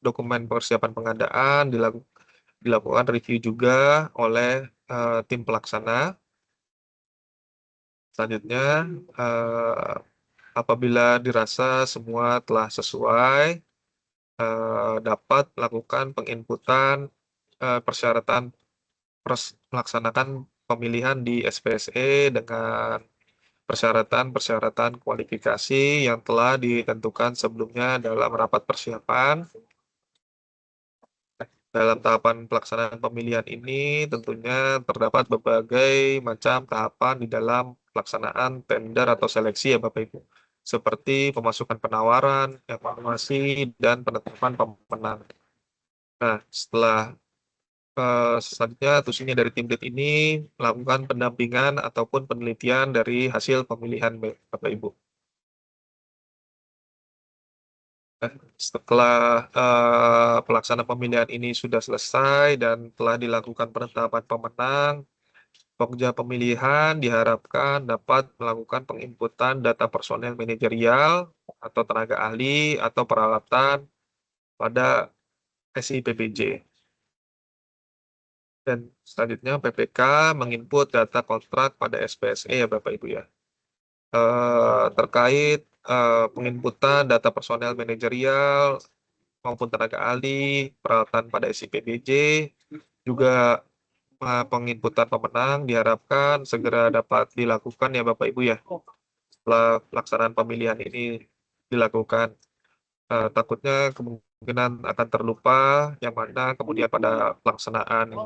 dokumen persiapan pengadaan dilakukan review juga oleh tim pelaksana. Selanjutnya apabila dirasa semua telah sesuai, dapat melakukan penginputan persyaratan melaksanakan pemilihan di SPSE dengan persyaratan-persyaratan kualifikasi yang telah ditentukan sebelumnya dalam rapat persiapan. Dalam tahapan pelaksanaan pemilihan ini tentunya terdapat berbagai macam tahapan di dalam pelaksanaan tender atau seleksi ya Bapak Ibu. Seperti pemasukan penawaran, evaluasi, dan penetapan pemenang. Nah, setelah selanjutnya tugasnya dari tim lead ini melakukan pendampingan ataupun penelitian dari hasil pemilihan Bapak Ibu. Setelah pelaksanaan pemilihan ini sudah selesai dan telah dilakukan penetapan pemenang, Pokja pemilihan diharapkan dapat melakukan penginputan data personel manajerial atau tenaga ahli atau peralatan pada SIPBJ. Dan selanjutnya PPK menginput data kontrak pada SPSE ya Bapak Ibu ya. Terkait penginputan data personel manajerial maupun tenaga ahli, peralatan pada SIPBJ, juga penginputan pemenang diharapkan segera dapat dilakukan ya Bapak Ibu ya. Setelah pelaksanaan pemilihan ini dilakukan, takutnya kemungkinan akan terlupa yang mana kemudian pada pelaksanaan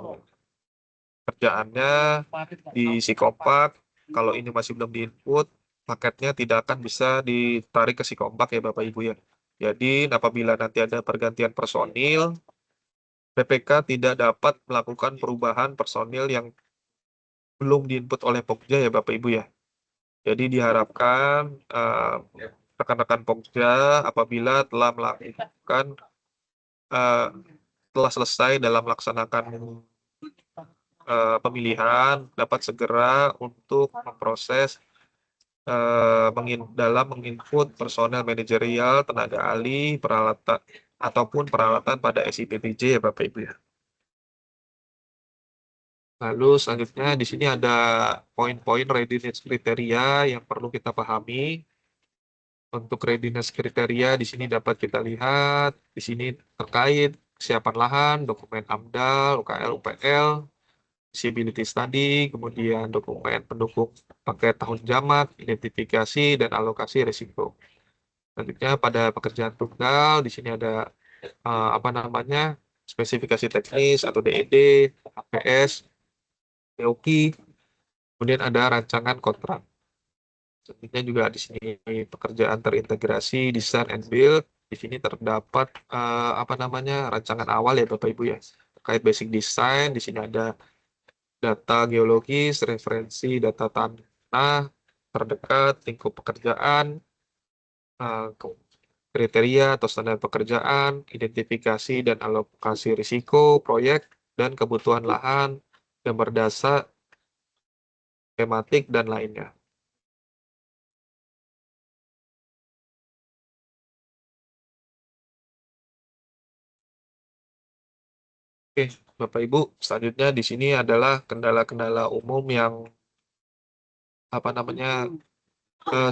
kerjaannya di Sikompak, kalau ini masih belum diinput, paketnya tidak akan bisa ditarik ke Sikompak ya Bapak Ibu ya. Jadi apabila nanti ada pergantian personil, PPK tidak dapat melakukan perubahan personil yang belum diinput oleh Pokja ya Bapak Ibu ya. Jadi diharapkan rekan-rekan Pokja apabila telah melakukan telah selesai dalam melaksanakan pemilihan dapat segera untuk memproses dalam menginput personel manajerial, tenaga ahli, peralatan ataupun peralatan pada SIPBJ ya Bapak Ibu ya. Lalu selanjutnya di sini ada poin-poin readiness kriteria yang perlu kita pahami. Untuk readiness kriteria di sini dapat kita lihat di sini terkait kesiapan lahan, dokumen AMDAL, UKL, UPL, feasibility study, kemudian dokumen pendukung paket tahun jamak, identifikasi dan alokasi risiko. Selanjutnya pada pekerjaan tunggal di sini ada apa namanya spesifikasi teknis atau DED, HPS, TOKI, kemudian ada rancangan kontrak. Selanjutnya juga di sini pekerjaan terintegrasi, design and build. Di sini terdapat apa namanya rancangan awal ya Bapak Ibu ya terkait basic design. Di sini ada data geologis, referensi data tanah terdekat, lingkup pekerjaan, kriteria atau standar pekerjaan, identifikasi dan alokasi risiko proyek, dan kebutuhan lahan, gambar dasar, tematik, dan lainnya. Oke, Bapak Ibu, selanjutnya di sini adalah kendala-kendala umum yang apa namanya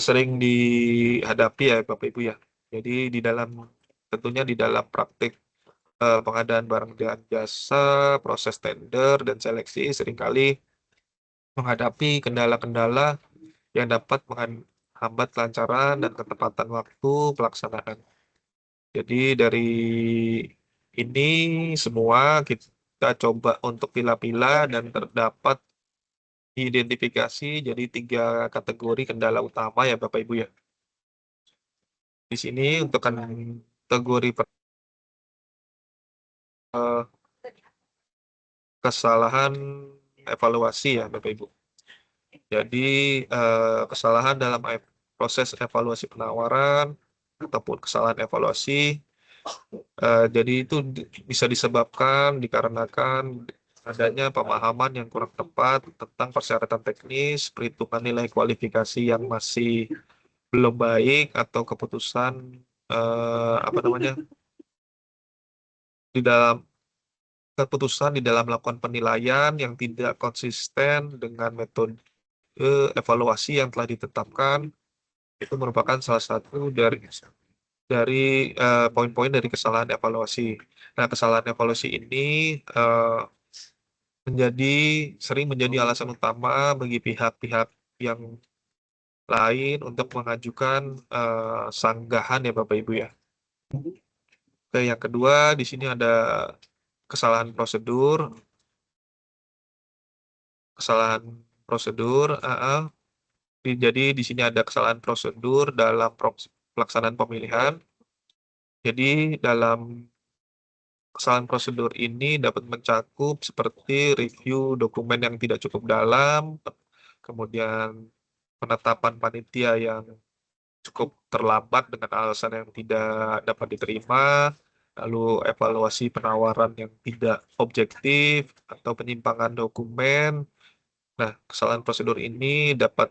sering dihadapi ya Bapak Ibu ya. Jadi tentunya di dalam praktik pengadaan barang dan jasa, proses tender dan seleksi seringkali menghadapi kendala-kendala yang dapat menghambat kelancaran dan ketepatan waktu pelaksanaan. Jadi dari ini semua kita coba untuk pilah-pilah dan terdapat diidentifikasi jadi 3 kategori kendala utama ya Bapak Ibu ya. Di sini untuk kategori kesalahan evaluasi ya Bapak Ibu. Jadi kesalahan dalam proses evaluasi penawaran ataupun kesalahan evaluasi jadi itu bisa disebabkan dikarenakan adanya pemahaman yang kurang tepat tentang persyaratan teknis, perhitungan nilai kualifikasi yang masih belum baik, atau keputusan apa namanya di dalam melakukan penilaian yang tidak konsisten dengan metode evaluasi yang telah ditetapkan. Itu merupakan salah satu dari poin-poin dari kesalahan evaluasi. Nah, kesalahan evaluasi ini sering menjadi alasan utama bagi pihak-pihak yang lain untuk mengajukan sanggahan ya Bapak Ibu ya. Oke, yang kedua di sini ada kesalahan prosedur. Kesalahan prosedur. Jadi di sini ada kesalahan prosedur dalam pelaksanaan pemilihan. Jadi dalam kesalahan prosedur ini dapat mencakup seperti review dokumen yang tidak cukup dalam, kemudian penetapan panitia yang cukup terlambat dengan alasan yang tidak dapat diterima, lalu evaluasi penawaran yang tidak objektif, atau penyimpangan dokumen. Nah, kesalahan prosedur ini dapat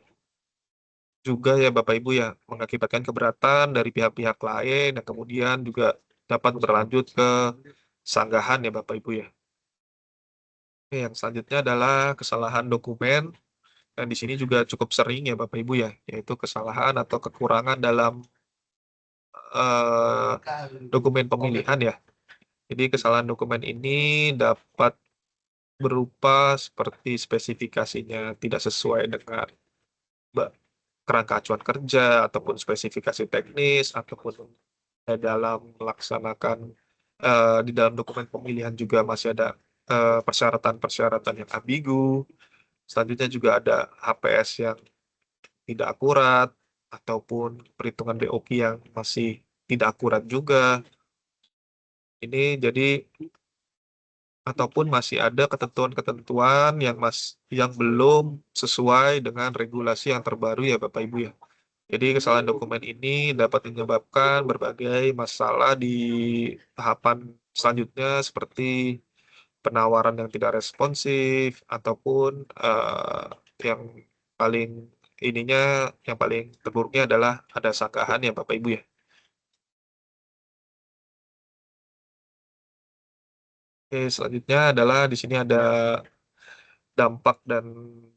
juga ya Bapak Ibu ya mengakibatkan keberatan dari pihak-pihak lain yang kemudian juga dapat berlanjut ke sanggahan ya Bapak Ibu ya. Oke, yang selanjutnya adalah kesalahan dokumen. Dan di sini juga cukup sering ya Bapak Ibu ya, yaitu kesalahan atau kekurangan dalam dokumen pemilihan ya. Jadi kesalahan dokumen ini dapat berupa seperti spesifikasinya tidak sesuai dengan kerangka acuan kerja ataupun spesifikasi teknis, ataupun dalam melaksanakan di dalam dokumen pemilihan juga masih ada persyaratan-persyaratan yang ambigu. Selanjutnya juga ada HPS yang tidak akurat, ataupun perhitungan BOQ yang masih tidak akurat juga. Ini jadi ataupun masih ada ketentuan-ketentuan yang belum sesuai dengan regulasi yang terbaru ya Bapak Ibu ya. Jadi kesalahan dokumen ini dapat menyebabkan berbagai masalah di tahapan selanjutnya seperti penawaran yang tidak responsif, ataupun yang paling yang paling terburuknya adalah ada sanggahan ya Bapak Ibu ya. Oke, selanjutnya adalah di sini ada dampak dan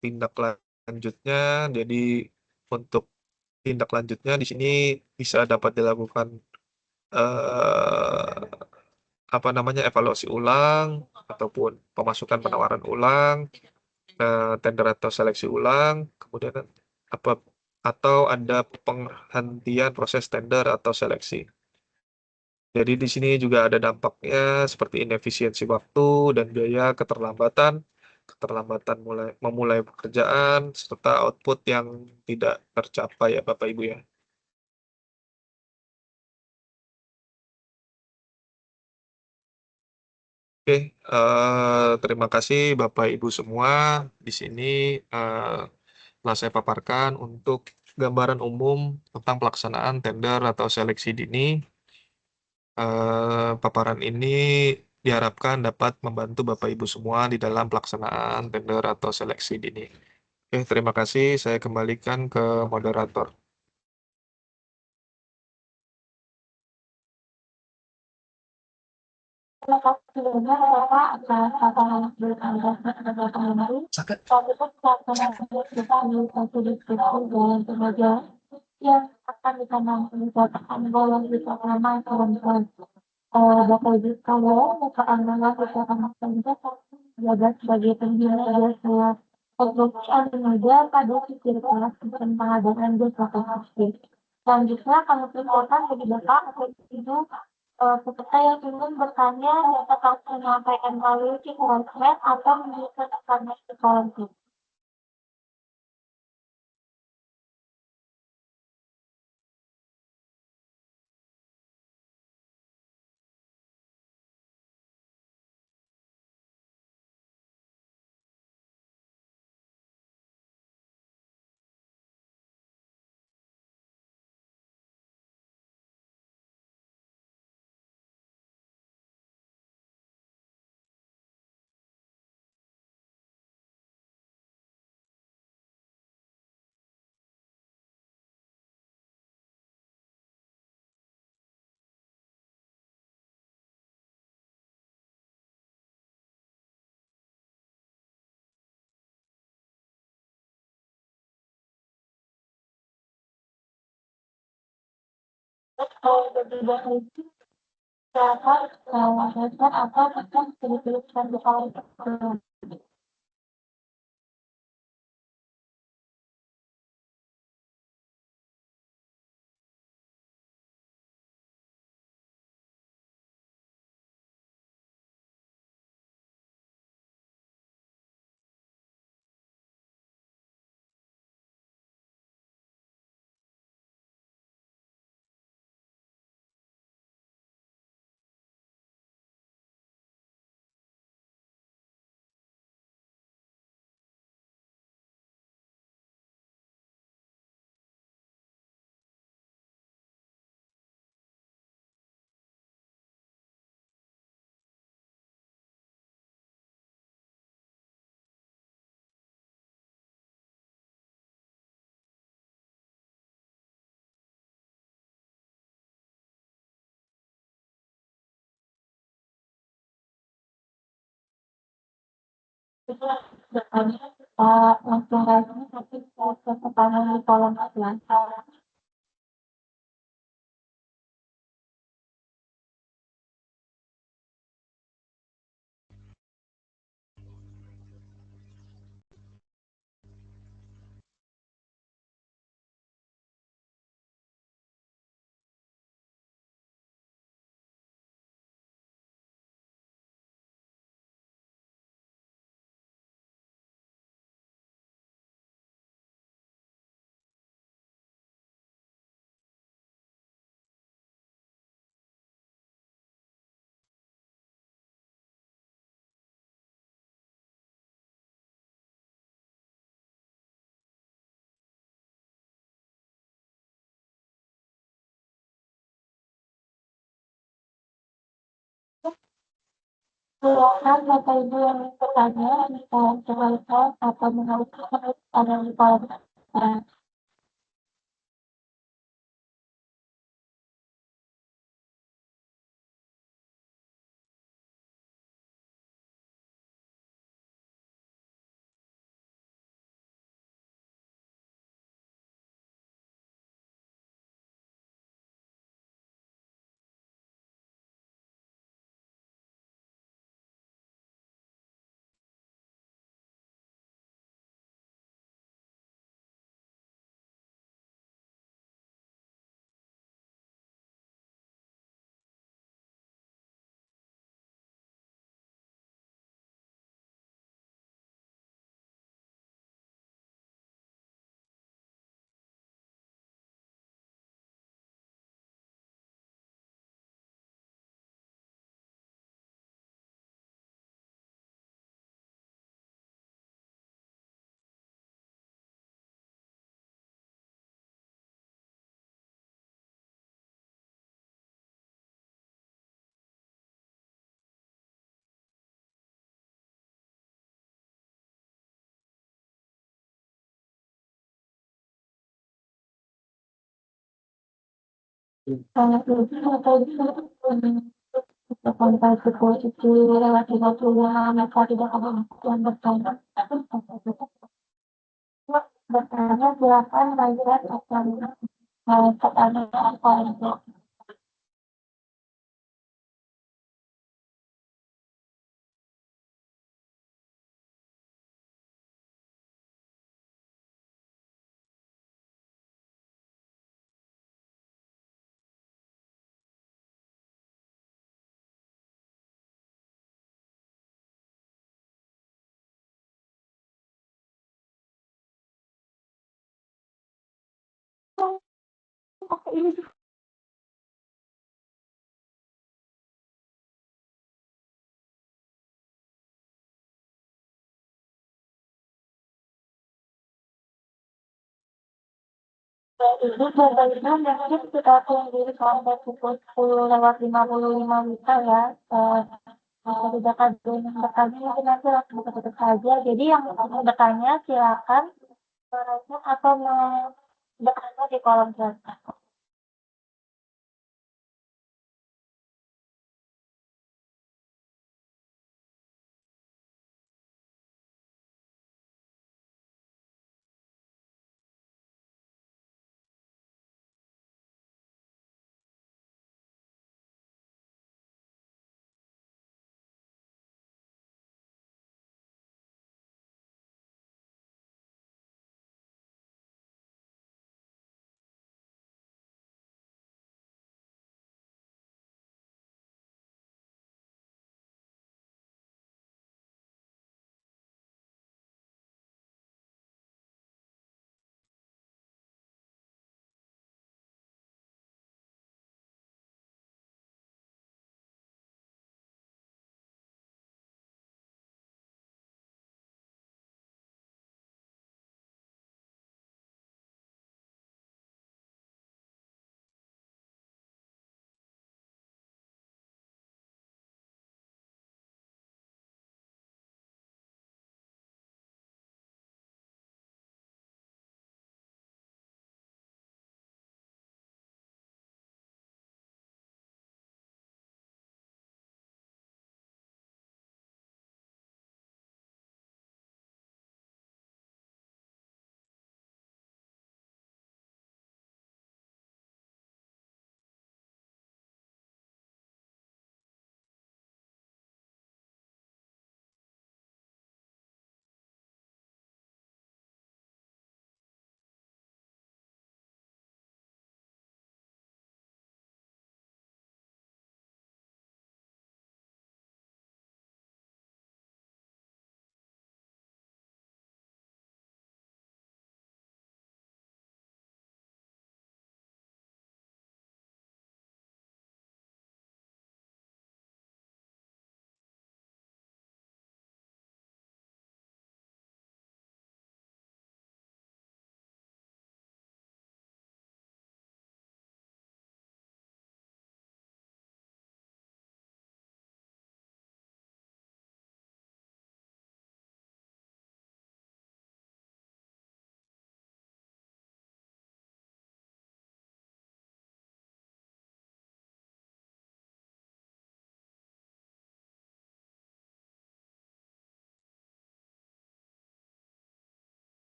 tindak lanjutnya. Jadi untuk tindak lanjutnya di sini bisa dapat dilakukan evaluasi ulang ataupun pemasukan penawaran ulang, tender atau seleksi ulang, kemudian apa atau ada penghentian proses tender atau seleksi. Jadi di sini juga ada dampaknya seperti inefisiensi waktu dan biaya, keterlambatan memulai pekerjaan, serta output yang tidak tercapai ya Bapak Ibu ya. Oke, terima kasih Bapak Ibu semua. Di sini eh, telah saya paparkan untuk gambaran umum tentang pelaksanaan tender atau seleksi dini. Paparan ini diharapkan dapat membantu Bapak Ibu semua di dalam pelaksanaan tender atau seleksi dini. Oke, terima kasih. Saya kembalikan ke moderator. Terima kasih banyak Bapak atas paparan yang sudah Anda sebagai pengemudi. Saat itu pelaksanaan kita melakukan diskusi dan kemudian yang akan ditanamkan golong di pertama perempuan. Bapak Ibu sekalian, Bapak Anda kita akan jaga sebagai pembina jasa pemeriksaan media pada sisi kelas dan pengadaan jasa penghasil. Selanjutnya kami persilakan bagi Bapak atau Ibu peserta yang ingin bertanya dapat langsung menyampaikan melalui chat atau mengirimkan SMS ke kolom chat. Bagi Bapak Ibu silakan menyampaikan atau bahkan dituliskan di kolom chat. Bertanya langsung aja tapi ke pertanyaan di kolom chat. Silakan Bapak Ibu yang ingin bertanya di kolom chat atau mengajukan pertanyaan di kolom chat. Sangat lebih atau sampai pukul 7:55 maka tidak ada yang bertanya. Bertanya silakan lihat akan pertanyaan apa itu. Ini ini berbeda dengan kita tunggu sampai pukul 10:55 ya. Tidak ada yang bertanya mungkin nanti langsung buka tutup saja. Jadi yang mau bertanya silakan atau bertanya di kolom chat.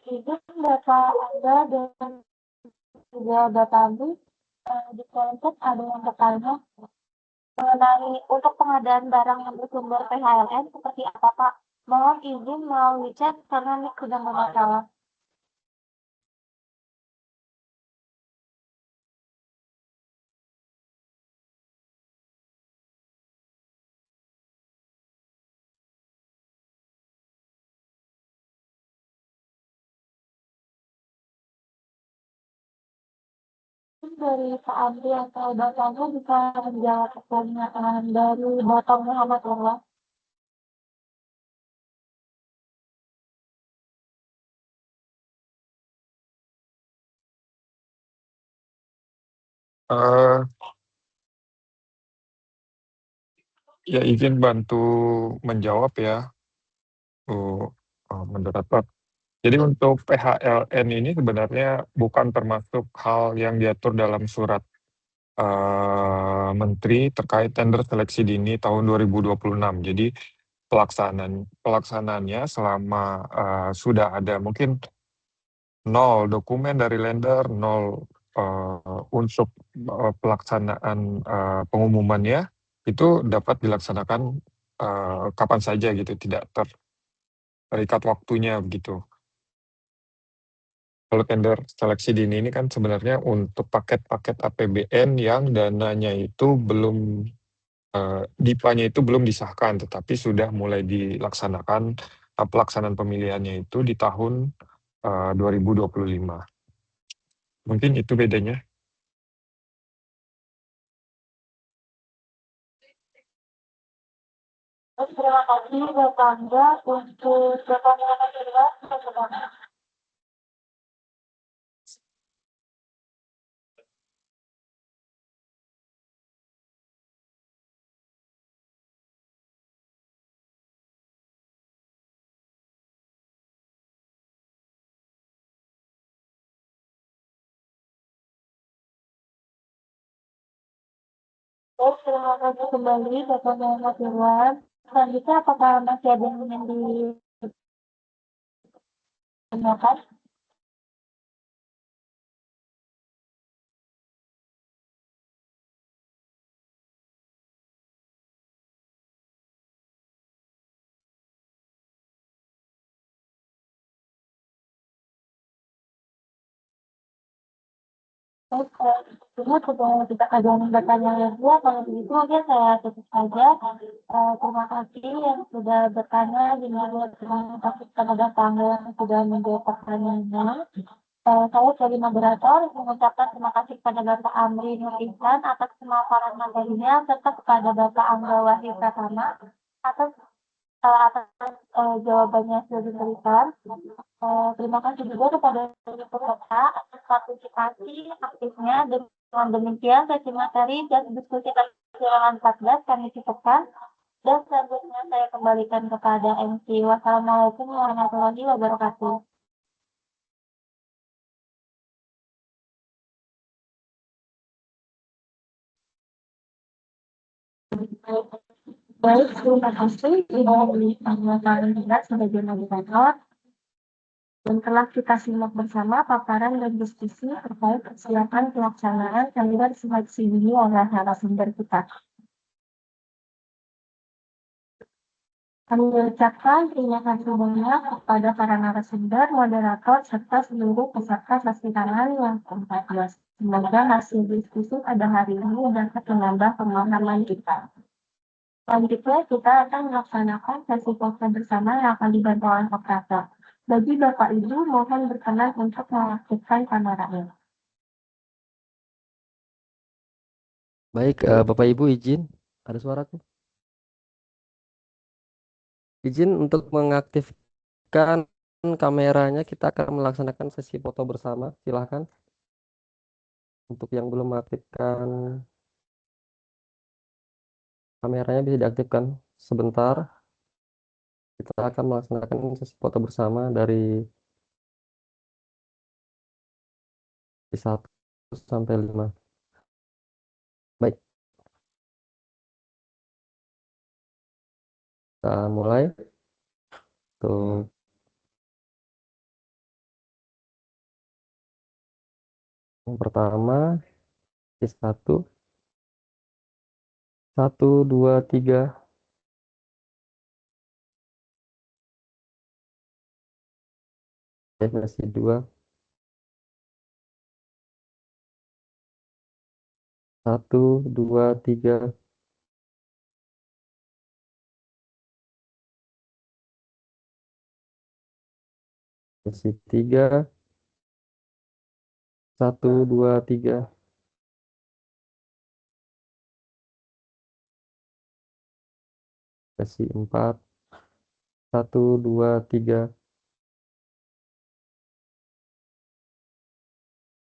Izin data Anda dan juga data Anda di kolom chat ada yang bertanya mengenai untuk pengadaan barang yang bersumber PHLN seperti apa Pak? Mohon izin melalui chat karena ini sedang bermasalah. Dari Pak Andi atau Bapaknya bisa menjawab pertanyaan dari Bapak Muhammad Allah. Eh, ya izin bantu menjawab ya, moderator. Jadi untuk PHLN ini sebenarnya bukan termasuk hal yang diatur dalam surat Menteri terkait tender seleksi dini tahun 2026. Jadi pelaksanaannya selama sudah ada mungkin 0 dokumen dari lender, 0 unsur pelaksanaan pengumumannya, itu dapat dilaksanakan kapan saja gitu, tidak terikat waktunya begitu. Kalau tender seleksi dini ini kan sebenarnya untuk paket-paket APBN yang dananya itu belum DIPA-nya itu belum disahkan, tetapi sudah mulai dilaksanakan pelaksanaan pemilihannya itu di tahun 2025. Mungkin itu bedanya. Terima kasih Bapak Angga untuk Bapak kedua. Baik, terima kasih kembali Bapak Muhammad Irwan. Selanjutnya apakah masih ada yang ingin ditanyakan? Baik, sebelumnya sudah kita kajian bertanya dua, kalau begitu mungkin saya tutup saja. Terima kasih yang sudah bertanya, dan juga terima kasih kepada tangga yang sudah menjawab pertanyaannya. Saya sebagai moderator mengucapkan terima kasih kepada Bapak Amri Nur Ihsan atas pemaparan materinya, serta kepada Bapak Angga Wahyu Pratama atas jawabannya yang sudah diberikan. Terima kasih juga kepada peserta atas partisipasi aktifnya. Dengan demikian, sesi materi dan diskusi persilangan 14 kami cukupkan. Dan selanjutnya saya kembalikan kepada MC. Wassalamualaikum warahmatullahi wabarakatuh. Baik, terima kasih dari Bapak Indra sebagai moderator. Dan telah kita simak bersama paparan dan diskusi terkait persiapan pelaksanaan tender seleksi dini oleh narasumber kita. Kami mengucapkan terima kasih banyak kepada para narasumber, moderator, serta seluruh peserta sesi tangan yang ke-14. Semoga hasil diskusi pada hari ini dapat menambah pemahaman kita. Selanjutnya, kita akan melaksanakan sesi foto bersama yang akan dibantu oleh operator. Bagi Bapak Ibu, mohon berkenan untuk mengaktifkan kameranya. Baik, Bapak Ibu izin, ada suaraku. Izin untuk mengaktifkan kameranya, kita akan melaksanakan sesi foto bersama. Silahkan. Untuk yang belum mengaktifkan kameranya bisa diaktifkan sebentar. Kita akan melaksanakan sesi foto bersama dari 1 sampai 5. Baik. Kita mulai. Tuh. Yang pertama, 1, 2, 3. Sesi 2. 1, 2, 3. Sesi 3. 1, 2, 3. Sesi 4. 1, 2, 3.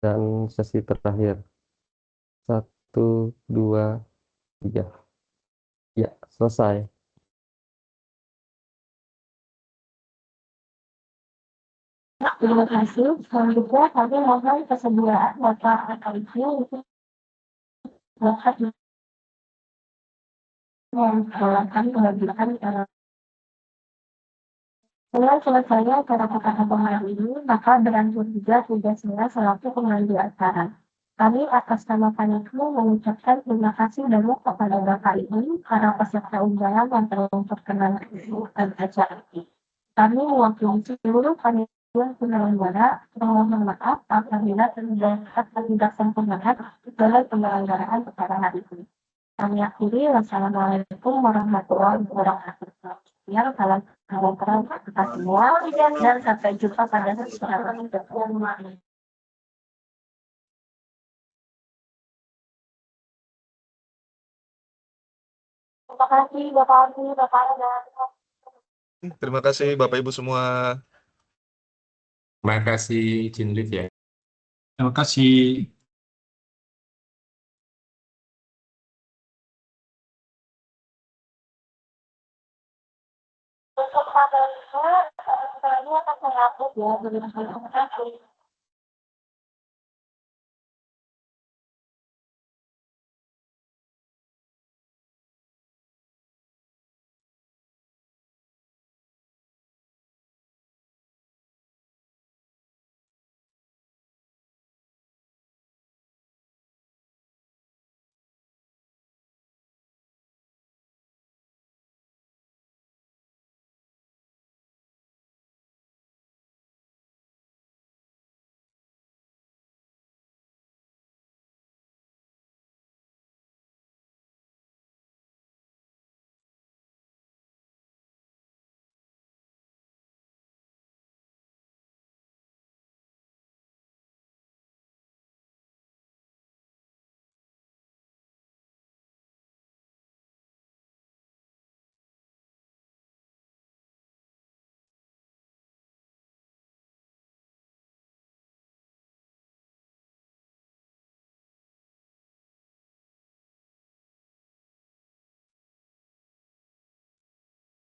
Dan sesi terakhir. 1, 2, 3. Ya, selesai. Terima kasih. Selanjutnya kami mohon kesediaan Bapak atau Ibu untuk dapat menjalankan kewajiban Dengan selesainya acara pertama hari ini, maka berlanjut juga tugasnya selaku pemandu acara. Kami atas nama panitia mengucapkan terima kasih banyak kepada Bapak Ibu, para peserta undangan yang telah memperkenalkan acara ini. Kami mewakili seluruh panitia penyelenggara memohon maaf apabila tidak sempurnakan dalam penyelenggaraan acara hari ini. Kami akhiri, wassalamualaikum warahmatullahi wabarakatuh. Ya, salam sejahtera untuk kita semua dan sampai jumpa pada kesempatan yang lain. Terima kasih Bapak Adi, Bapak Ada. Terima kasih Bapak Ibu semua. Terima kasih Jin Liv ya. Terima kasih. Untuk materinya, saya akan menghapus ya, terima kasih.